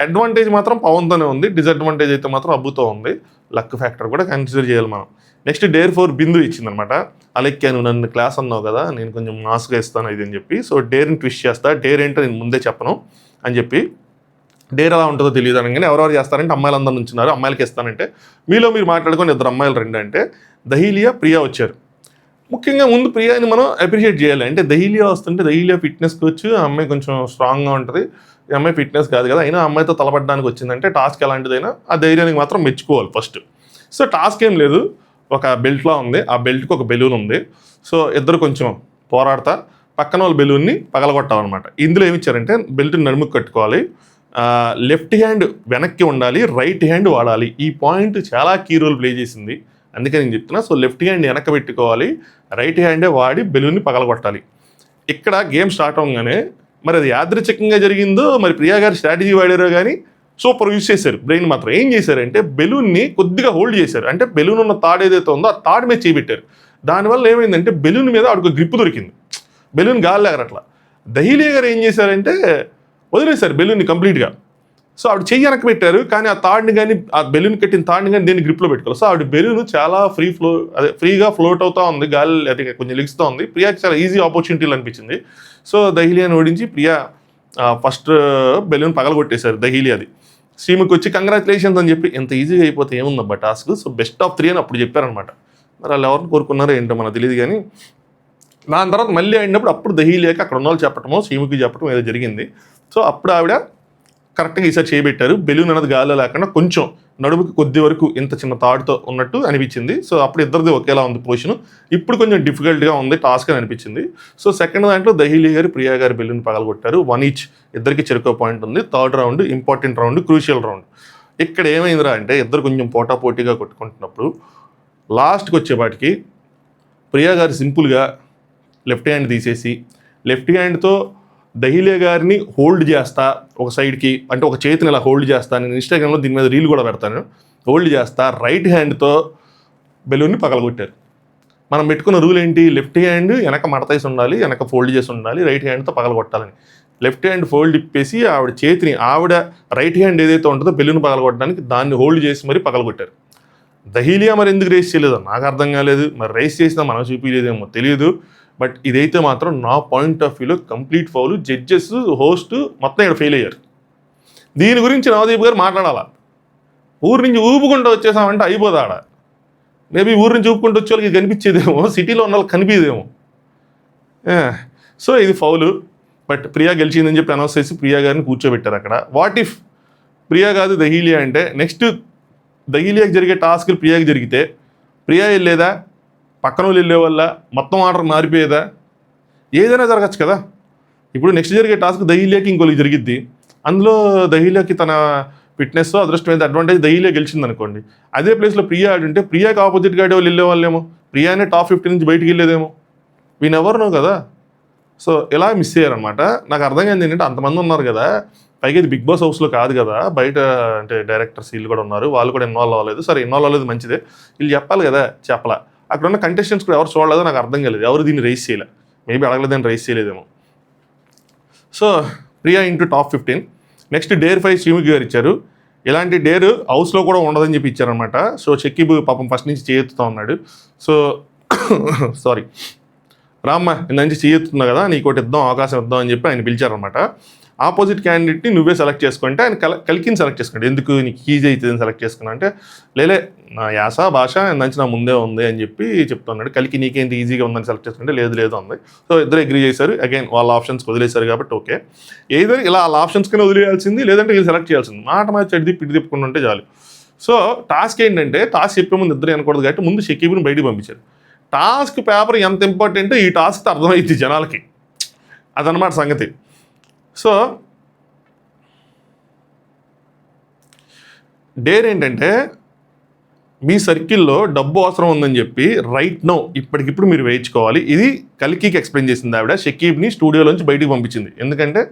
అడ్వాంటేజ్ మాత్రం పవన్తోనే ఉంది, డిసడ్వాంటేజ్ అయితే మాత్రం అబ్బుతో ఉంది. లక్ ఫ్యాక్టర్ కూడా కన్సిడర్ చేయాలి మనం. నెక్స్ట్ డేర్ 4 బిందు ఇచ్చిందనమాట. అలాగే నువ్వు నన్ను క్లాస్ అన్నావు కదా, నేను కొంచెం మాస్గా ఇస్తాను ఇది అని చెప్పి, సో డేర్ని ట్విస్ట్ చేస్తా, డేర్ ఏంటో నేను ముందే చెప్పను అని చెప్పి, డేర్ ఎలా ఉంటుందో తెలియదు అనగానే ఎవరెవరు చేస్తారంటే అమ్మాయిలందరూ నుంచున్నారు, అమ్మాయిలకి ఇస్తానంటే మీలో మీరు మాట్లాడుకొని 2 అమ్మాయిలు రండి అంటే దహీలియా ప్రియా వచ్చారు. ముఖ్యంగా ముందు ప్రియాని మనం అప్రిషియేట్ చేయాలి. అంటే దహీలియా వస్తుంటే దహీలియా ఫిట్నెస్ కోచ్, ఆ అమ్మాయి కొంచెం స్ట్రాంగ్గా ఉంటుంది, ఈ అమ్మాయి ఫిట్నెస్ కాదు కదా, అయినా అమ్మాయితో తలపడడానికి వచ్చిందంటే టాస్క్ ఎలాంటిదైనా ఆ ధైర్యానికి మాత్రం మెచ్చుకోవాలి ఫస్ట్. సో టాస్క్ ఏం లేదు, ఒక బెల్ట్లా ఉంది, ఆ బెల్ట్కి ఒక బెలూన్ ఉంది. సో ఇద్దరు కొంచెం పోరాడతా పక్కన వాళ్ళ బెలూన్ని పగలగొట్టాలన్నమాట. ఇందులో ఏమి ఇచ్చారంటే బెల్ట్ని నడుముకు కట్టుకోవాలి, లెఫ్ట్ హ్యాండ్ వెనక్కి ఉండాలి, రైట్ హ్యాండ్ వాడాలి. ఈ పాయింట్ చాలా కీ రోల్ ప్లే చేసింది, అందుకే నేను చెప్తున్నా. సో లెఫ్ట్ హ్యాండ్ వెనక్కి పెట్టుకోవాలి, రైట్ హ్యాండే వాడి బెలూన్ని పగలగొట్టాలి. ఇక్కడ గేమ్ స్టార్ట్ అవ్వగానే మరి అది యాదృచ్ఛికంగా జరిగిందో మరి ప్రియా గారు స్ట్రాటజీ వాడారో కానీ సూపర్ యూజ్ చేశారు. బ్రెయిన్ మాత్రం ఏం చేశారంటే బెలూన్ని కొద్దిగా హోల్డ్ చేశారు. అంటే బెలూన్ ఉన్న తాడు ఏదైతే ఉందో ఆ తాడు మీద చేయబెట్టారు. దానివల్ల ఏమైందంటే బెలూన్ మీద ఆవిడకు గ్రిప్ దొరికింది, బెలూన్ గాలి ఎగరట్లా. దహీలియా గారు ఏం చేశారంటే వదిలేశారు బెలూన్ని కంప్లీట్గా. సో ఆవిడ చెయ్యి వెనక్కి పెట్టారు, కానీ ఆ తాడిని కానీ ఆ బెలూన్ కట్టిన తాడిని కానీ దేన్ని గ్రిప్లో పెట్టుకోవాలి. సో ఆవిడ బెలూన్ చాలా ఫ్రీగా ఫ్లోట్ అవుతూ ఉంది, గాలి అది కొంచెం లెగిస్తూ ఉంది. ప్రియాకి చాలా ఈజీ ఆపర్చునిటీలు అనిపించింది. సో దహీలియాని ఓడించి ప్రియా ఫస్ట్ బెలూన్ పగలగొట్టేశారు దహీలియాది. శ్రీముఖి వచ్చి కంగ్రాచులేషన్స్ అని చెప్పి ఎంత ఈజీగా అయిపోతే ఏముందబ్బా టాస్క్. సో బెస్ట్ ఆఫ్ 3 అని అప్పుడు చెప్పారనమాట. మరి వాళ్ళు ఎవరిని కోరుకున్నారో ఏంటో మనకు తెలియదు కానీ దాని తర్వాత మళ్ళీ అయినప్పుడు అప్పుడు దహీలియాకి అక్కడ ఉన్న వాళ్ళు చెప్పటమో శ్రీముఖి చెప్పటం ఏదో జరిగింది. సో అప్పుడు ఆవిడ కరెక్ట్గా ఈసారి చేయబెట్టారు. బెలూన్ అనేది గాలిలో లేకుండా కొంచెం నడుముకి కొద్ది వరకు ఇంత చిన్న తాడుతో ఉన్నట్టు అనిపించింది. సో అప్పుడు ఇద్దరిది ఒకేలా ఉంది పొజిషన్. ఇప్పుడు కొంచెం డిఫికల్ట్గా ఉంది టాస్క్ అని అనిపించింది. సో సెకండ్ దాంట్లో దహీలియా గారు ప్రియా గారు బెలూన్ పగలగొట్టారు. 1 each, ఇద్దరికి చెరుకో పాయింట్ ఉంది. Third round important round, crucial round. ఇక్కడ ఏమైందిరా అంటే ఇద్దరు కొంచెం పోటాపోటీగా కొట్టుకుంటున్నప్పుడు లాస్ట్కి వచ్చేపాటికి ప్రియా గారు సింపుల్గా లెఫ్ట్ హ్యాండ్ తీసేసి లెఫ్ట్ హ్యాండ్తో దహీలియా గారిని హోల్డ్ చేస్తా ఒక సైడ్కి, అంటే ఒక చేతిని ఇలా హోల్డ్ చేస్తా, నేను ఇన్స్టాగ్రామ్లో దీని మీద రీల్ కూడా పెడతాను, హోల్డ్ చేస్తా రైట్ హ్యాండ్తో బెలూన్ని పగలగొట్టారు. మనం పెట్టుకున్న రూల్ ఏంటి, లెఫ్ట్ హ్యాండ్ వెనక మడతేసి ఉండాలి, వెనక ఫోల్డ్ చేసి ఉండాలి, రైట్ హ్యాండ్తో పగలగొట్టాలని. లెఫ్ట్ హ్యాండ్ ఫోల్డ్ ఇప్పేసి ఆవిడ చేతిని, ఆవిడ రైట్ హ్యాండ్ ఏదైతే ఉంటుందో బెలూన్ పగలగొట్టడానికి దాన్ని హోల్డ్ చేసి మరీ పగలగొట్టారు. దహీలియా మరి ఎందుకు రేస్ చేయలేదో నాకు అర్థం కాలేదు, మరి రేస్ చేసినా మనం చూపించలేదేమో తెలియదు. బట్ ఇదైతే మాత్రం నా పాయింట్ ఆఫ్ వ్యూలో కంప్లీట్ ఫౌల్. జడ్జెస్, హోస్ట్ మొత్తం ఇక్కడ ఫెయిల్ అయ్యారు. దీని గురించి నవదీప్ గారు మాట్లాడాలా. ఊరి నుంచి ఊపుకుంటూ వచ్చేసామంటే అయిపోదాడ. మేబీ ఊరి నుంచి ఊపుకుంటూ వచ్చే వాళ్ళకి కనిపించేదేమో, సిటీలో ఉన్న వాళ్ళకి కనిపించేదేమో. సో ఇది ఫౌలు. బట్ ప్రియా గెలిచిందని చెప్పి అనౌన్స్ చేసి ప్రియా గారిని కూర్చోబెట్టారు అక్కడ. వాట్ ఇఫ్ ప్రియా కాదు దహీలియా అంటే నెక్స్ట్ దహీలియాకి జరిగే టాస్క్లు ప్రియాకి జరిగితే ప్రియా వెళ్ళేదా, పక్కన వాళ్ళు వెళ్ళే వల్ల మొత్తం ఆర్డర్ మారిపోయేదా, ఏదైనా జరగచ్చు కదా. ఇప్పుడు నెక్స్ట్ జరిగే టాస్క్ దహీలియాకి ఇంకోళ్ళకి జరిగిద్ది. అందులో దహీలియాకి తన ఫిట్నెస్ అదృష్టమైన అడ్వాంటేజ్ దహీలియా గెలిచింది అనుకోండి. అదే ప్లేస్లో ప్రియా ఆడుంటే ప్రియాకి ఆపోజిట్గా ఆడే వాళ్ళు వెళ్ళే వాళ్ళేమో, ప్రియానే టాప్ 50 నుంచి బయటికి వెళ్ళేదేమో, వీన్ ఎవరు నో కదా. సో ఇలా మిస్ అయ్యారనమాట. నాకు అర్థం కాదు ఏంటంటే అంతమంది ఉన్నారు కదా, పైగా ఇది బిగ్ బాస్ హౌస్లో కాదు కదా, బయట అంటే డైరెక్టర్స్ వీళ్ళు కూడా ఉన్నారు, వాళ్ళు కూడా ఇన్వాల్వ్ అవ్వలేదు. సరే ఇన్వాల్వ్ అవ్వలేదు మంచిదే, వీళ్ళు చెప్పాలి కదా, చెప్పలా. అక్కడ ఉన్న కంటెస్టెంట్స్ కూడా ఎవరు చూడలేదో నాకు అర్థం కాలేదు, ఎవరు దీన్ని రైస్ చేయలే, మేబీ అడగలేదని రైస్ చేయలేదేమో. So Priya into top 15. Next dare 5 Sreemukhi garu ఇచ్చారు. ఇలాంటి డేర్ హౌస్లో కూడా ఉండదని చెప్పి ఇచ్చారనమాట. సో షకీబ్ పాపం ఫస్ట్ నుంచి చేయెత్తుతూ ఉన్నాడు. సో సారీ రామ్మ ఇంత నుంచి చేయెత్తుతున్నా కదా, నీకు ఒకటి ఇద్దాం, అవకాశం ఇద్దాం అని చెప్పి ఆయన పిలిచారనమాట. ఆపోజిట్ క్యాండిడేట్ని నువ్వే సెలెక్ట్ చేసుకుంటే ఆయన కలికిని సెలెక్ట్ చేసుకోండి. ఎందుకు నీకు ఈజీ అవుతుందని సెలెక్ట్ చేసుకున్నా అంటే లేలే నా యాస భాష నుంచి నా ముందే ఉంది అని చెప్పి చెప్తున్నాడు. కలికి నీకేంటి ఈజీగా ఉందని సెలెక్ట్ చేసుకుంటే లేదు ఉంది. సో ఇద్దరు అగ్రీ చేశారు. అగైన్ వాళ్ళ ఆప్షన్స్కి వదిలేశారు కాబట్టి ఓకే. ఏదో ఇలా వాళ్ళ ఆప్షన్స్కి వదిలేయాల్సింది, లేదంటే వీళ్ళు సెలెక్ట్ చేయాల్సింది. మాట మాట చెడిది తిప్పుకుంటూ ఉంటే చాలు. సో టాస్క్ ఏంటంటే టాస్క్ చెప్పే ముందు ఇద్దరు అనకూడదు కాబట్టి ముందు షకీబ్ని బయటికి పంపించారు. టాస్క్ పేపర్ ఎంత ఇంపార్టెంటో ఈ టాస్క్ అర్థమైంది జనాలకి, అదనమాట సంగతి. సో డేర్ ఏంటంటే మీ సర్కిల్లో డబ్బు అవసరం ఉందని చెప్పి రైట్ నో ఇప్పటికిప్పుడు మీరు వేయించుకోవాలి. ఇది కలికికి ఎక్స్ప్లెయిన్ చేసింది ఆవిడ. షకీబ్ని స్టూడియోలోంచి బయటికి పంపించింది. ఎందుకంటే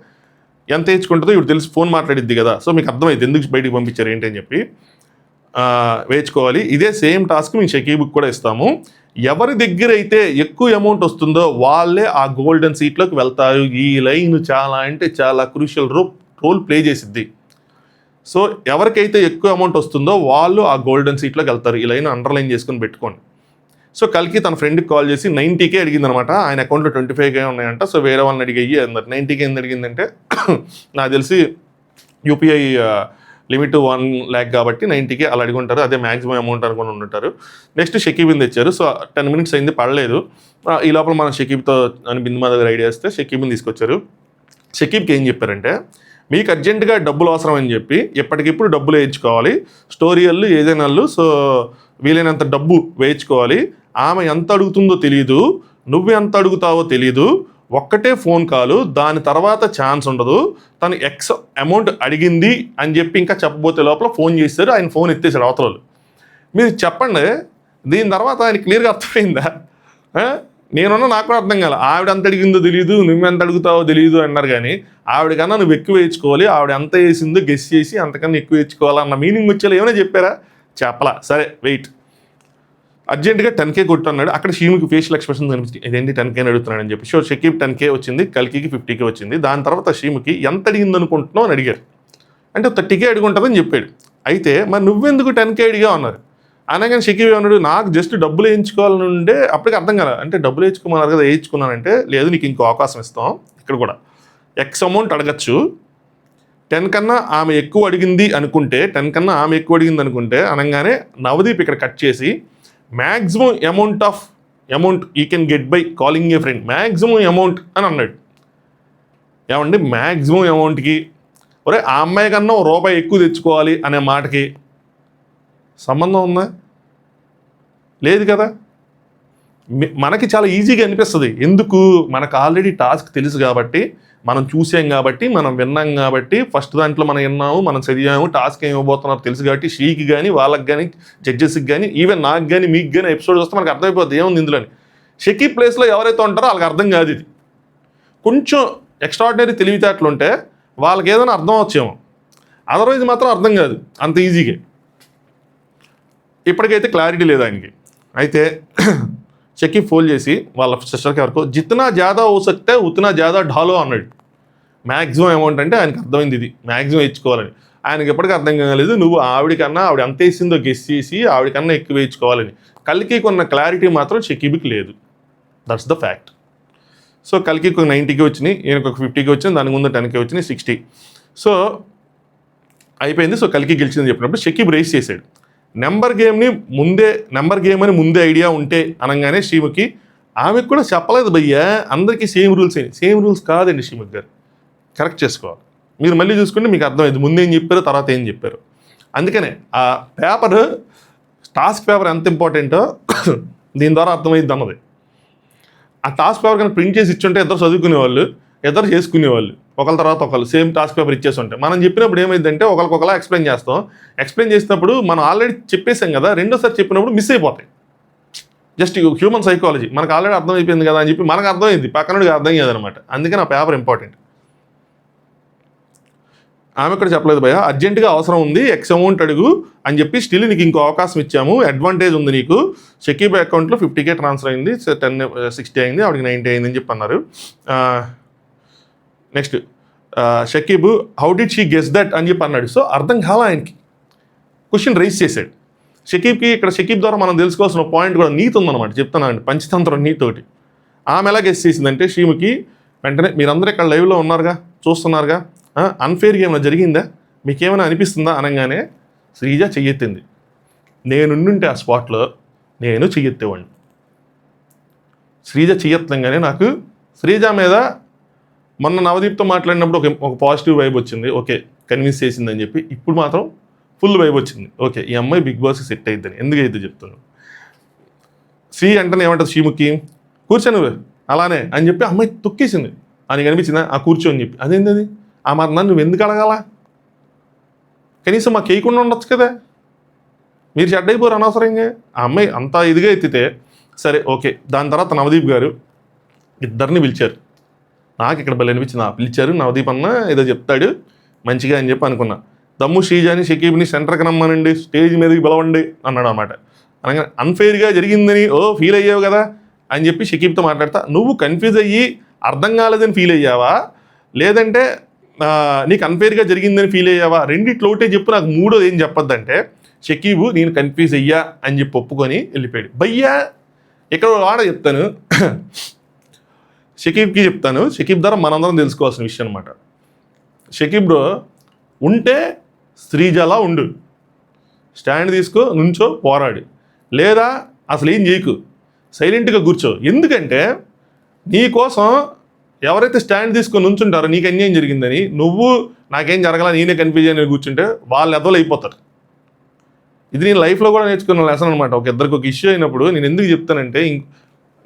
ఎంత వేయించుకుంటుందో ఇప్పుడు తెలిసి ఫోన్ మాట్లాడిద్ది కదా. సో మీకు అర్థమైంది ఎందుకు బయటికి పంపించారు ఏంటి అని చెప్పి. వేయించుకోవాలి. ఇదే సేమ్ టాస్క్ మేము షకీబ్కి కూడా ఇస్తాము. ఎవరి దగ్గర అయితే ఎక్కువ అమౌంట్ వస్తుందో వాళ్ళే ఆ గోల్డెన్ సీట్లోకి వెళ్తారు. ఈ లైన్ చాలా అంటే చాలా క్రూషియల్ రోల్ ప్లే చేసిద్ది. సో ఎవరికైతే ఎక్కువ అమౌంట్ వస్తుందో వాళ్ళు ఆ గోల్డెన్ సీట్లోకి వెళ్తారు. ఈ లైన్ అండర్లైన్ చేసుకుని పెట్టుకోండి. సో కలికి తన ఫ్రెండ్కి కాల్ చేసి 90K అడిగింది అనమాట. ఆయన అకౌంట్లో 25K ఉన్నాయంట. సో వేరే వాళ్ళని అడిగాయి అన్నారు. 90K ఎందుకు అడిగిందంటే నాకు తెలిసి యూపీఐ లిమిట్ 1 lakh కాబట్టి 90K అలా అడిగి ఉంటారు. అదే మ్యాక్సిమం అమౌంట్ అనుకుని ఉంటారు. నెక్స్ట్ షకీబ్ని తెచ్చారు. సో 10 minutes అయింది, పడలేదు. ఈ లోపల మనం షకీబ్తో అని బిందుమా దగ్గర ఐడియా ఇస్తే షకీబ్ని తీసుకొచ్చారు. షకీబ్కి ఏం చెప్పారంటే మీకు అర్జెంటుగా డబ్బులు అవసరం అని చెప్పి ఎప్పటికిప్పుడు డబ్బులు వేయించుకోవాలి. స్టోరీ వాళ్ళు ఏదైనా వాళ్ళు సో వీలైనంత డబ్బు వేయించుకోవాలి. ఆమె ఎంత అడుగుతుందో తెలియదు, నువ్వు ఎంత అడుగుతావో తెలియదు. ఒక్కటే ఫోన్ కాలు, దాని తర్వాత ఛాన్స్ ఉండదు. తను ఎక్స్ అమౌంట్ అడిగింది అని చెప్పి ఇంకా చెప్పబోతే లోపల ఫోన్ చేశారు. ఆయన ఫోన్ ఎత్తేసారు అవతల వాళ్ళు. మీరు చెప్పండి, దీని తర్వాత ఆయన క్లియర్గా అర్థమైందా? నేనున్నా నాకు కూడా అర్థం కాదు. ఆవిడ ఎంత అడిగిందో తెలియదు, నువ్వు ఎంత అడుగుతావో తెలియదు అన్నారు. కానీ ఆవిడకన్నా నువ్వు ఎక్కువ వేయించుకోవాలి, ఆవిడ ఎంత వేసిందో గెస్ చేసి అంతకన్నా ఎక్కువ వేయించుకోవాలన్న మీనింగ్ వచ్చేలా ఏమైనా చెప్పారా? చెప్పలా. సరే వెయిట్, అర్జెంట్గా 10K కొట్టు అన్నాడు. అక్కడ షీముకి ఫేషియల్ ఎక్స్ప్రెషన్ కనిపించింది. ఇదేంటి 10K అడుగుతున్నాడు అని చెప్పి. సో షకీబ్ 10K వచ్చింది, కలికి 50K వచ్చింది. దాని తర్వాత షీముకి ఎంత అడిగింది అనుకుంటున్నావు అని అడిగారు. అంటే 30K అడుగుంటుందని చెప్పాడు. అయితే మరి నువ్వెందుకు 10K అడిగా అన్నారు. అనగానే షకీబ్ అన్నాడు నాకు జస్ట్ డబ్బులు వేయించుకోవాలని ఉండే. అప్పటికి అర్థం కదా, అంటే డబ్బులు వేయించుకోమన్నారు కదా, వేయించుకున్నానంటే లేదు నీకు ఇంకో అవకాశం ఇస్తాం, ఇక్కడ కూడా ఎక్స్ అమౌంట్ అడగచ్చు. 10 కన్నా ఆమె ఎక్కువ అడిగింది అనుకుంటే 10 కన్నా ఆమె ఎక్కువ అడిగింది అనుకుంటే అనగానే నవదీప్ ఇక్కడ కట్ చేసి maximum amount you can get by calling A friend, maximum amount అని అన్నాడు. ఏమండి మ్యాక్సిమం అమౌంట్కి ఒరే ఆ అమ్మాయి కన్నా ₹1 ఎక్కువ తెచ్చుకోవాలి అనే మాటకి సంబంధం ఉందా? లేదు కదా. మనకి చాలా ఈజీగా అనిపిస్తుంది. ఎందుకు? మనకు ఆల్రెడీ టాస్క్ తెలుసు కాబట్టి, మనం చూసాం కాబట్టి, మనం విన్నాం కాబట్టి, ఫస్ట్ దాంట్లో మనం విన్నాము, మనం చదివాము, టాస్క్ ఏమి ఇవ్వబోతున్నారు తెలుసు కాబట్టి శ్రీకి కానీ వాళ్ళకి కానీ జడ్జెస్కి కానీ ఈవెన్ నాకు కానీ మీకు కానీ ఎపిసోడ్ వస్తే మనకు అర్థమైపోతుంది ఏముంది ఇందులోని. షకీబ్ ప్లేస్లో ఎవరైతే ఉంటారో వాళ్ళకి అర్థం కాదు. ఇది కొంచెం ఎక్స్ట్రాడినరీ తెలివితేటలు ఉంటే వాళ్ళకి ఏదైనా అర్థం వచ్చేమో, అదర్వైజ్ మాత్రం అర్థం కాదు అంత ఈజీగా. ఇప్పటికైతే క్లారిటీ లేదు ఆయనకి. అయితే షకీబ్ ఫోన్ చేసి వాళ్ళ సిస్టర్కి ఎవరికో జిత్నా జాదా ఓ సక్తే ఉత్నా జాదా ఢాలో అన్నాడు. మ్యాక్సిమం అమౌంట్ అంటే ఆయనకు అర్థమైంది ఇది మ్యాక్సిమం ఇచ్చుకోవాలని. ఆయనకి ఎప్పటికీ అర్థం కాలేదు నువ్వు ఆవిడకన్నా ఆవిడ ఎంత వేసిందో గెస్ చేసి ఆవిడకన్నా ఎక్కువ వేయించుకోవాలని. కలికి కొన్న క్లారిటీ మాత్రం షకీబ్కి లేదు. That's the fact. సో కలికి ఒక 90K వచ్చినాయి, ఈయనకు ఒక 50K వచ్చింది, దాని ముందు 10K వచ్చినాయి, 60. సో అయిపోయింది. సో కలికి గెలిచిందని చెప్పినప్పుడు షకీబ్ రేస్ చేశాడు. నెంబర్ గేమ్ అని ముందే ఐడియా ఉంటే అనగానే శ్రీముఖి ఆమెకు కూడా చెప్పలేదు భయ్యా, అందరికీ సేమ్ రూల్స్ అయింది. సేమ్ రూల్స్ కాదండి శ్రీముఖి గారు, కరెక్ట్ చేసుకోవాలి. మీరు మళ్ళీ చూసుకుంటే మీకు అర్థమైంది ముందేం చెప్పారో తర్వాత ఏం చెప్పారు. అందుకనే ఆ పేపర్ టాస్క్ పేపర్ ఎంత ఇంపార్టెంటో దీని ద్వారా అర్థమైంది అన్నది. ఆ టాస్క్ పేపర్ కనుక ప్రింట్ చేసి ఇచ్చుంటే ఇద్దరు చదువుకునేవాళ్ళు, ఇద్దరు చేసుకునేవాళ్ళు, ఒకళ్ళ తర్వాత ఒకళ్ళు సేమ్ టాస్క్ పేపర్ ఇచ్చేసి ఉంటాయి. మనం చెప్పినప్పుడు ఏమైందంటే ఒకరికొకలా ఎక్స్ప్లెయిన్ చేస్తాం. ఎక్స్ప్లెయిన్ చేసినప్పుడు మనం ఆల్రెడీ చెప్పేసాం కదా, రెండోసారి చెప్పినప్పుడు మిస్ అయిపోతాయి. జస్ట్ హ్యూమన్ సైకాలజీ, మనకు ఆల్రెడీ అర్థమైపోయింది కదా అని చెప్పి మనకు అర్థమైంది, పక్కనడికి అర్థం కాదనమాట. అందుకని ఆ పేపర్ ఇంపార్టెంట్. ఆమె కూడా చెప్పలేదు భయ్య, అర్జెంటుగా అవసరం ఉంది, ఎక్స్ అమౌంట్ అడుగు అని చెప్పి స్టిల్ నీకు ఇంకో అవకాశం ఇచ్చాము, అడ్వాంటేజ్ ఉంది నీకు. షకీబ్ అకౌంట్లో 50K ట్రాన్స్ఫర్ అయింది, 60 అయింది, ఆవిడకి 90 అయింది అని చెప్పి అన్నారు. Next Shakib how did she guess that అని చెప్పి అన్నాడు. సో అర్థం కాలా ఆయనకి, క్వశ్చన్ రైజ్ చేశాడు షకీబ్కి. ఇక్కడ షకీబ్ ద్వారా మనం తెలుసుకోవాల్సిన పాయింట్ కూడా నీతి ఉందన్నమాట, చెప్తానండి, పంచతంత్రం నీతోటి. ఆమె ఎలా గెస్ చేసిందంటే శ్రీముఖి వెంటనే మీరందరూ ఇక్కడ లైవ్లో ఉన్నారుగా, చూస్తున్నారుగా, అన్ఫేర్గా ఏమైనా జరిగిందా, మీకేమైనా అనిపిస్తుందా అనగానే శ్రీజ చెయ్యెత్తింది. నేనుండుంటే ఆ స్పాట్లో నేను చెయ్యెత్తేవాడిని. శ్రీజ చెయ్యెత్తగానే నాకు శ్రీజ మీద మొన్న నవదీప్తో మాట్లాడినప్పుడు ఒక పాజిటివ్ వైబ్ వచ్చింది, ఓకే కన్విన్స్ చేసిందని చెప్పి. ఇప్పుడు మాత్రం ఫుల్ వైబ్ వచ్చింది, ఓకే ఈ అమ్మాయి బిగ్ బాస్కి సెట్ అయిద్దని. ఎందుకైతే చెప్తాను, శ్రీ అంటేనే ఏమంటుంది శ్రీముఖి, కూర్చొని అలానే అని చెప్పి అమ్మాయి తొక్కేసింది. అని కనిపించిందా ఆ కూర్చో అని చెప్పి. అదేంటది ఆ మరి నన్ను నువ్వు ఎందుకు అడగాల, కనీసం మాకు వేయకుండా ఉండొచ్చు కదా, మీరు షెడ్ అయిపోరు అనవసరంగా. ఆ అమ్మాయి అంతా ఇదిగా ఎత్తితే సరే ఓకే. దాని తర్వాత నవదీప్ గారు ఇద్దరిని పిలిచారు. నాకు ఇక్కడ భలే అనిపించింది, పిలిచారు నవదీప్ అన్న ఏదో చెప్తాడు మంచిగా అని చెప్పి అనుకున్నా. దమ్ము శ్రీజాని షకీబ్ని సెంటర్కి రమ్మనండి, స్టేజ్ మీదకి పిలవండి అన్నాడు అనమాట. అనగా అన్ఫెయిర్గా జరిగిందని ఫీల్ అయ్యావు కదా అని చెప్పి షకీబ్తో మాట్లాడతా, నువ్వు కన్ఫ్యూజ్ అయ్యి అర్థం కాలేదని ఫీల్ అయ్యావా, లేదంటే నీకు అన్ఫెయిర్గా జరిగిందని ఫీల్ అయ్యావా, రెండిట్లో ఒకటే చెప్పు, నాకు మూడోది ఏం చెప్పొద్దంటే షకీబు నేను కన్ఫ్యూజ్ అయ్యా అని చెప్పి ఒప్పుకొని వెళ్ళిపోయాడు. భయ్యా ఇక్కడ వాడ చెప్తాను, షకీబ్కి చెప్తాను, షకీబ్ ద్వారా మనందరం తెలుసుకోవాల్సిన విషయం అనమాట. షకీబ్ బ్రో ఉంటే శ్రీజలా ఉండు, స్టాండ్ తీసుకో, నుంచో, పోరాడు, లేదా అసలు ఏం చేయకు, సైలెంట్గా కూర్చో. ఎందుకంటే నీ కోసం ఎవరైతే స్టాండ్ తీసుకొని నుంచుంటారో నీకు అన్యాయం జరిగిందని, నువ్వు నాకేం జరగాల నేనే కన్ఫ్యూజ్ అని కూర్చుంటే వాళ్ళు ఎదలు అయిపోతారు. ఇది నేను లైఫ్లో కూడా నేర్చుకున్న లెసన్ అనమాట. ఒక ఇద్దరికి ఒక ఇష్యూ అయినప్పుడు నేను ఎందుకు చెప్తానంటే,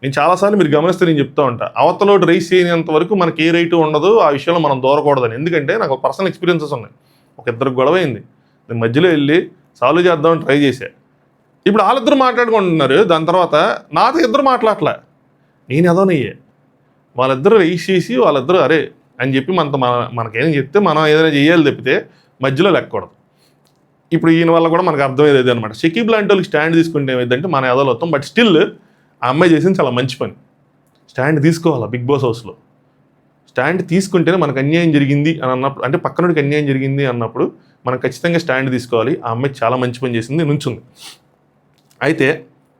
నేను చాలాసార్లు మీరు గమనిస్తే నేను చెప్తా ఉంటా, అవతలోటి రైస్ చేయనంత వరకు మనకి ఏ రైటు ఉండదు, ఆ విషయంలో మనం దూరకూడదని. ఎందుకంటే నాకు పర్సనల్ ఎక్స్పీరియన్సెస్ ఉన్నాయి. ఒక ఇద్దరికి గొడవ అయింది, నేను మధ్యలో వెళ్ళి సాల్వ్ చేద్దామని ట్రై చేశా. ఇప్పుడు వాళ్ళిద్దరు మాట్లాడుకుంటున్నారు, దాని తర్వాత నాతో ఇద్దరు మాట్లాడలే, నేను ఎదోనయ్యే. వాళ్ళిద్దరూ రైస్ చేసి వాళ్ళిద్దరూ అరే అని చెప్పి మనకేం చెప్తే మనం ఏదైనా చేయాలి తప్పితే మధ్యలో లెక్కకూడదు. ఇప్పుడు ఈయన వల్ల కూడా మనకు అర్థమయ్యేది అనమాట. షకీబ్ లాంటి వాళ్ళకి స్టాండ్ తీసుకుంటే ఏమైందంటే మన ఎదలు వస్తాం. బట్ స్టిల్ ఆ అమ్మాయి చేసింది చాలా మంచి పని. స్టాండ్ తీసుకోవాలా బిగ్ బాస్ హౌస్లో, స్టాండ్ తీసుకుంటేనే మనకు అన్యాయం జరిగింది అని అన్నప్పుడు, అంటే పక్కనోడికి అన్యాయం జరిగింది అన్నప్పుడు మనం ఖచ్చితంగా స్టాండ్ తీసుకోవాలి. ఆ అమ్మాయి చాలా మంచి పని చేసింది, నుంచుంది. అయితే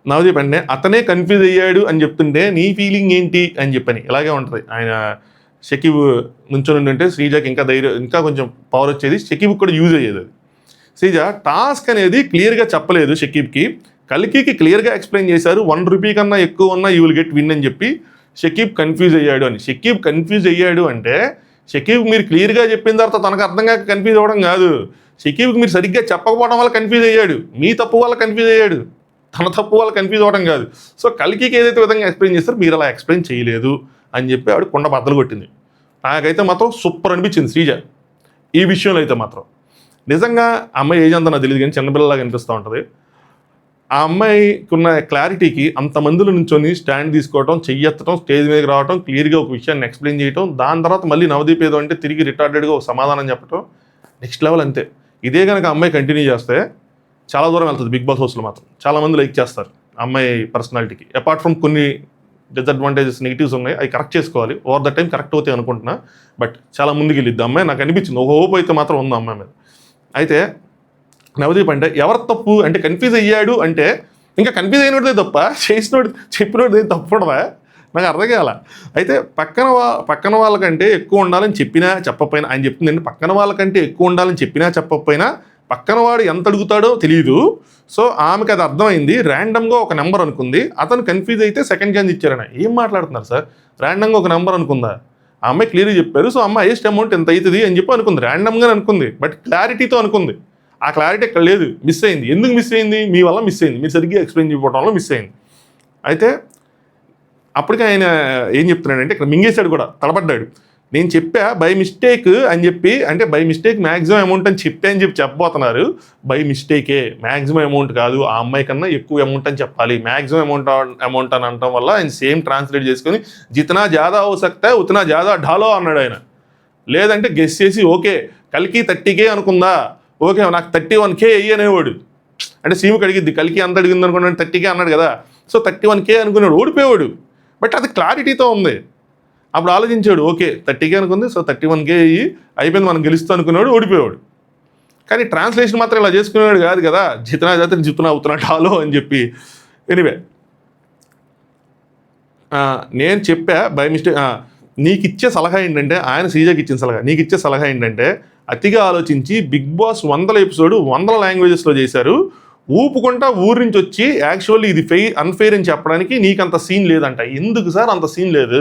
నవదీప్ అంటే అతనే కన్ఫ్యూజ్ అయ్యాడు అని చెప్తుంటే నీ ఫీలింగ్ ఏంటి అని చెప్పని ఇలాగే ఉంటుంది. ఆయన షకీబ్ నుంచొని ఉంటే శ్రీజకి ఇంకా ధైర్యం, ఇంకా కొంచెం పవర్ వచ్చేది, షకీబ్ కూడా యూజ్ అయ్యేది. అది శ్రీజ టాస్క్ అనేది క్లియర్గా చెప్పలేదు షకీబ్కి, కల్కికి క్లియర్గా ఎక్స్ప్లెయిన్ చేశారు, 1 రూపీ కన్నా ఎక్కువ ఉన్నా యూ విల్ గెట్ విన్ అని చెప్పి. షకీబ్ కన్ఫ్యూజ్ అయ్యాడు అని. షకీబ్ కన్ఫ్యూజ్ అయ్యాడు అంటే షకీబ్ మీరు క్లియర్గా చెప్పిన తర్వాత తనకు అర్థం కాక కన్ఫ్యూజ్ అవ్వడం కాదు, షకీబ్కి మీరు సరిగ్గా చెప్పకపోవడం వల్ల కన్ఫ్యూజ్ అయ్యాడు, మీ తప్పు వల్ల కన్ఫ్యూజ్ అయ్యాడు, తన తప్పు వల్ల కన్ఫ్యూజ్ అవ్వడం కాదు. సో కల్కికి ఏదైతే విధంగా ఎక్స్ప్లెయిన్ చేస్తారో మీరు అలా ఎక్స్ప్లెయిన్ చేయలేదు అని చెప్పి ఆవిడ కుండ బద్దలు కొట్టింది. నాకైతే మాత్రం సూపర్ అనిపించింది శ్రీజ ఈ విషయంలో. అయితే మాత్రం నిజంగా అమ్మాయి ఏజ్ అంతా నాకు తెలియదు కానీ చిన్నపిల్లలాగా అనిపిస్తూ ఉంటుంది. ఆ అమ్మాయికి ఉన్న క్లారిటీకి అంతమందిలో నుంచొని స్టాండ్ తీసుకోవటం, చెయ్యెత్తడం, స్టేజ్ మీదకి రావటం, క్లియర్గా ఒక విషయాన్ని ఎక్స్ప్లెయిన్ చేయటం, దాని తర్వాత మళ్ళీ నవదీప్ ఏదో అంటే తిరిగి రిటార్డెడ్గా ఒక సమాధానం చెప్పటం, నెక్స్ట్ లెవెల్ అంతే. ఇదే కనుక అమ్మాయి కంటిన్యూ చేస్తే చాలా దూరం వెళ్తుంది బిగ్ బాస్ హౌస్లో మాత్రం. చాలామంది లైక్ చేస్తారు అమ్మాయి పర్సనాలిటీకి. అపార్ట్ ఫ్రమ్ కొన్ని డిసడ్వాంటేజెస్, నెగిటివ్స్ ఉన్నాయి, అవి కరెక్ట్ చేసుకోవాలి. ఓవర్ ద టైం కరెక్ట్ అవుతాయి అనుకుంటున్నా. బట్ చాలా ముందుకు వెళ్ళిద్ది అమ్మాయి, నాకు అనిపించింది. ఒక హోప్ అయితే మాత్రం ఉంది అమ్మాయి మీద. అయితే నవదీప్ అంటే ఎవరు తప్పు అంటే కన్ఫ్యూజ్ అయ్యాడు అంటే ఇంకా కన్ఫ్యూజ్ అయినోడిదే తప్ప, చేసినోడు చెప్పినోడిదే తప్పు ఉండదా, నాకు అర్థం కాల. అయితే పక్కన వాళ్ళకంటే ఎక్కువ ఉండాలని చెప్పినా చెప్పకపోయినా, ఆయన చెప్తుందండి పక్కన వాళ్ళకంటే ఎక్కువ ఉండాలని చెప్పినా చెప్పకపోయినా పక్కన వాడు ఎంత అడుగుతాడో తెలియదు. సో ఆమెకి అది అర్థమైంది, ర్యాండమ్గా ఒక నెంబర్ అనుకుంది, అతను కన్ఫ్యూజ్ అయితే సెకండ్ ఛాన్స్ ఇచ్చారని. ఏం మాట్లాడుతున్నారు సార్, ర్యాండమ్గా ఒక నెంబర్ అనుకుందా, ఆ అమ్మాయి క్లియర్గా చెప్పారు. సో అమ్మాయి హైయెస్ట్ అమౌంట్ ఎంత అవుతుంది అని చెప్పి అనుకుంది, ర్యాండమ్గా అనుకుంది, బట్ క్లారిటీతో అనుకుంది. ఆ క్లారిటీ ఇక్కడ లేదు, మిస్ అయింది. ఎందుకు మిస్ అయింది, మీ వల్ల మిస్ అయింది, మీరు సరిగ్గా ఎక్స్ప్లెయిన్ చేయకపోవడం వల్ల మిస్ అయింది. అయితే అప్పటికే ఆయన ఏం చెప్తున్నాడంటే ఇక్కడ మింగేశాడు కూడా, తడబడ్డాడు. నేను చెప్పా బై మిస్టేక్ అని చెప్పి, అంటే బై మిస్టేక్ మ్యాక్సిమం అమౌంట్ అని చెప్పా అని చెప్పి చెప్పబోతున్నారు. బై మిస్టేకే, మ్యాక్సిమం అమౌంట్ కాదు, ఆ అమ్మాయి కన్నా ఎక్కువ అమౌంట్ అని చెప్పాలి. మ్యాక్సిమం అమౌంట్ అని అనడం వల్ల ఆయన సేమ్ ట్రాన్స్లేట్ చేసుకొని జితనా జాదా హో సక్తా ఉతనా జాదా ఢాలో అన్నాడు ఆయన. లేదంటే గెస్ చేసి ఓకే కల్కి 30K అనుకుందా, ఓకే నాకు 31K అయ్యి అనేవాడు. అంటే సీముకి అడిగిద్ది, కల్కి అంత అడిగింది అనుకున్నాడు, 30K అన్నాడు కదా, సో 31K అనుకున్నాడు, ఓడిపోయాడు. బట్ అది క్లారిటీతో ఉంది. అప్పుడు ఆలోచించాడు, ఓకే 30K అనుకుంది, సో 31K అయ్యి అయిపోయింది, మనం గెలుస్తూ అనుకున్నాడు, ఓడిపోయాడు. కానీ ట్రాన్స్లేషన్ మాత్రం ఇలా చేసుకునేవాడు కాదు కదా, జితనా జాతర జితనా అవుతున్నా ఢాలో అని చెప్పి. ఎనీవే నేను చెప్పా బై మిస్టేక్ నీకు ఇచ్చే సలహా ఏంటంటే, ఆయన శ్రీజకి ఇచ్చిన సలహా, నీకు ఇచ్చే సలహా ఏంటంటే, అతిగా ఆలోచించి బిగ్ బాస్ 100 ఎపిసోడ్ 100 లాంగ్వేజెస్లో చేశారు, ఊపుకుంటా ఊరి నుంచి వచ్చి యాక్చువల్లీ ఇది అన్ఫెయిర్ అని చెప్పడానికి నీకు అంత సీన్ లేదంట. ఎందుకు సార్ అంత సీన్ లేదు?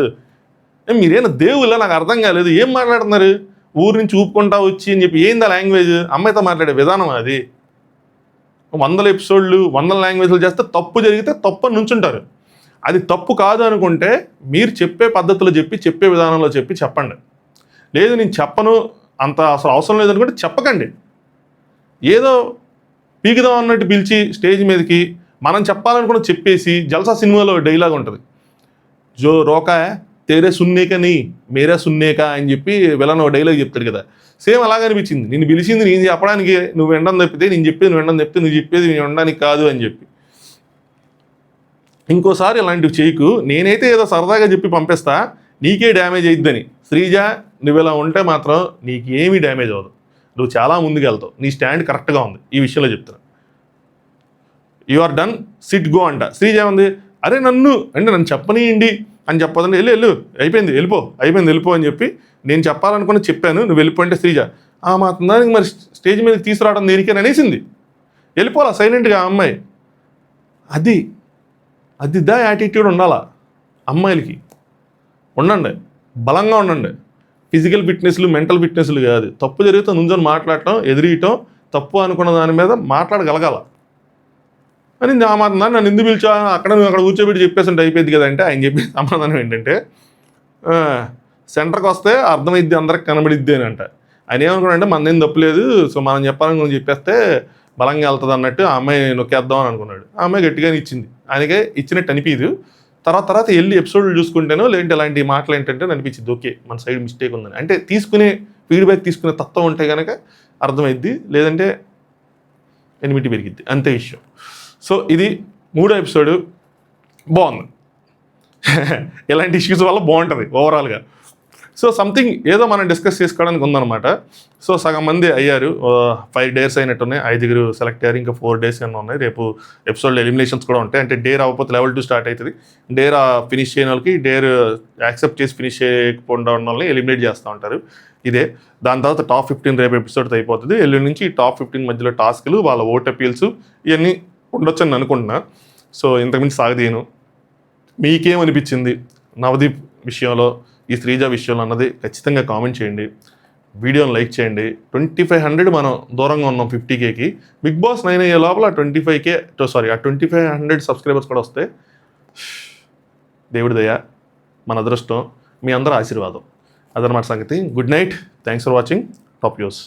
మీరేనా దేవుళ్ళ? నాకు అర్థం కాలేదు. ఏం మాట్లాడుతున్నారు? ఊరి నుంచి ఊపుకుంటా వచ్చి అని చెప్పి ఏందా లాంగ్వేజ్? అమ్మాయితో మాట్లాడే విధానం అది. 100 ఎపిసోడ్లు 100 లాంగ్వేజ్లు చేస్తే తప్పు జరిగితే తప్పు అని నుంచుంటారు. అది తప్పు కాదు అనుకుంటే మీరు చెప్పే పద్ధతిలో చెప్పి, చెప్పే విధానంలో చెప్పండి. లేదు నేను చెప్పను, అంత అసలు అవసరం లేదనుకుంటే చెప్పకండి. ఏదో పీకుదాం అన్నట్టు పిలిచి స్టేజ్ మీదకి మనం చెప్పాలనుకున్న చెప్పేసి, జల్సా సినిమాలో డైలాగ్ ఉంటుంది, జో రోకా తేరే సున్నేక నీ మేరే సున్నేక అని చెప్పి విలన్ డైలాగ్ చెప్తాడు కదా, సేమ్ అలాగే అనిపించింది. నేను పిలిచింది నేను చెప్పడానికి, నువ్వు వినడం తప్పితే నేను చెప్పేది నువ్వు వినడం తప్పితే నువ్వు చెప్పేది నేను వినడానికి కాదు అని చెప్పి. ఇంకోసారి ఇలాంటివి చేయకు. నేనైతే ఏదో సరదాగా చెప్పి పంపిస్తా, నీకే డ్యామేజ్ అయిద్దని. శ్రీజ, నువ్వు ఇలా ఉంటే మాత్రం నీకు ఏమీ డ్యామేజ్ అవ్వదు, నువ్వు చాలా ముందుకు వెళ్తావు, నీ స్టాండ్ కరెక్ట్గా ఉంది. ఈ విషయంలో చెప్తున్నా. You are done, sit go అంట. శ్రీజ ఉంది, అరే నన్ను చెప్పనీయండి అని చెప్పదండి, వెళ్ళు అయిపోయింది వెళ్ళిపో అని చెప్పి నేను చెప్పాలనుకుని చెప్పాను, నువ్వు వెళ్ళిపోయింటే శ్రీజ ఆ మాత్రం దానికి మరి స్టేజ్ మీదకి తీసుకురావడం దేనికని అనేసింది. వెళ్ళిపోవాలా సైలెంట్గా ఆ అమ్మాయి. అది దా యాటిట్యూడ్ ఉండాలా అమ్మాయిలకి. ఉండండి, బలంగా ఉండండి. ఫిజికల్ ఫిట్నెస్లు మెంటల్ ఫిట్నెస్లు కాదు. తప్పు జరిగితే నుంచొని మాట్లాడటం, ఎదిరియటం, తప్పు అనుకున్న దాని మీద మాట్లాడగలగాల అని. ఆ మాత్రం నన్ను ఎందుకు పిలిచా, నువ్వు అక్కడ కూర్చోబెట్టి చెప్పేసి అయిపోయింది కదా అంటే, ఆయన చెప్పే సమాధానం ఏంటంటే, సెంటర్కి వస్తే అర్థమైద్ది, అందరికి కనబడిద్ది అని అంట. ఆయన ఏమనుకున్నాడంటే మనదేం తప్పులేదు, సో మనం చెప్పాలని చెప్పేస్తే బలంగా వెళ్తుంది అన్నట్టు ఆ అమ్మాయి నొక్కేద్దాం అని అనుకున్నాడు. ఆ అమ్మాయి గట్టిగానే ఇచ్చింది, ఆయనకే ఇచ్చినట్టు అనిపించదు. తర్వాత వెళ్ళి ఎపిసోడ్లు చూసుకుంటేనో లేదంటే ఇలాంటి మాటలు ఏంటంటే అనిపించింది, ఓకే మన సైడ్ మిస్టేక్ ఉందని. అంటే ఫీడ్బ్యాక్ తీసుకునే తత్వం ఉంటే కనుక అర్థమైద్ది, లేదంటే ఎనిమిటీ పెరిగిద్ది, అంతే విషయం. సో ఇది 3వ ఎపిసోడు, బాగుంది. ఇలాంటి ఇష్యూస్ వల్ల బాగుంటుంది ఓవరాల్గా. సో సంథింగ్ ఏదో మనం డిస్కస్ చేసుకోవడానికి ఉందన్నమాట. సో సగం మంది అయ్యారు, 5 days అయినట్టున్నాయి, 5 సెలెక్ట్ అయ్యారు, ఇంకా 4 days ఏమో ఉన్నాయి. రేపు ఎపిసోడ్లో ఎలిమినేషన్స్ కూడా ఉంటాయి. అంటే డేర్ అవ్వకపోతే లెవెల్ 2 స్టార్ట్ అవుతుంది. డేర్ ఫినిష్ చేయని వాళ్ళకి, డేర్ యాక్సెప్ట్ చేసి ఫినిష్ చేయకపోవడం వాళ్ళని ఎలిమినేట్ చేస్తూ ఉంటారు. ఇదే దాని తర్వాత టాప్ 15 రేపు ఎపిసోడ్తో అయిపోతుంది. ఎల్లుండి నుంచి టాప్ 15 మధ్యలో టాస్క్లు, వాళ్ళ ఓట్ అపీల్స్ ఇవన్నీ ఉండొచ్చు అని అనుకుంటున్నా. సో ఇంతకుమించి సాగదీను. మీకేమనిపించింది నవదీప్ విషయంలో, ఈ శ్రీజ విషయంలో అన్నది ఖచ్చితంగా కామెంట్ చేయండి. వీడియోని లైక్ చేయండి. 2500 మనం దూరంగా ఉన్నాం 50Kకి. బిగ్ బాస్ 9 అయ్యే లోపల 2500 సబ్స్క్రైబర్స్ కూడా వస్తే దేవుడి దయ, మన అదృష్టం, మీ అందరూ ఆశీర్వాదం. అదనమాట సంగతి. Good night, thanks for watching top news.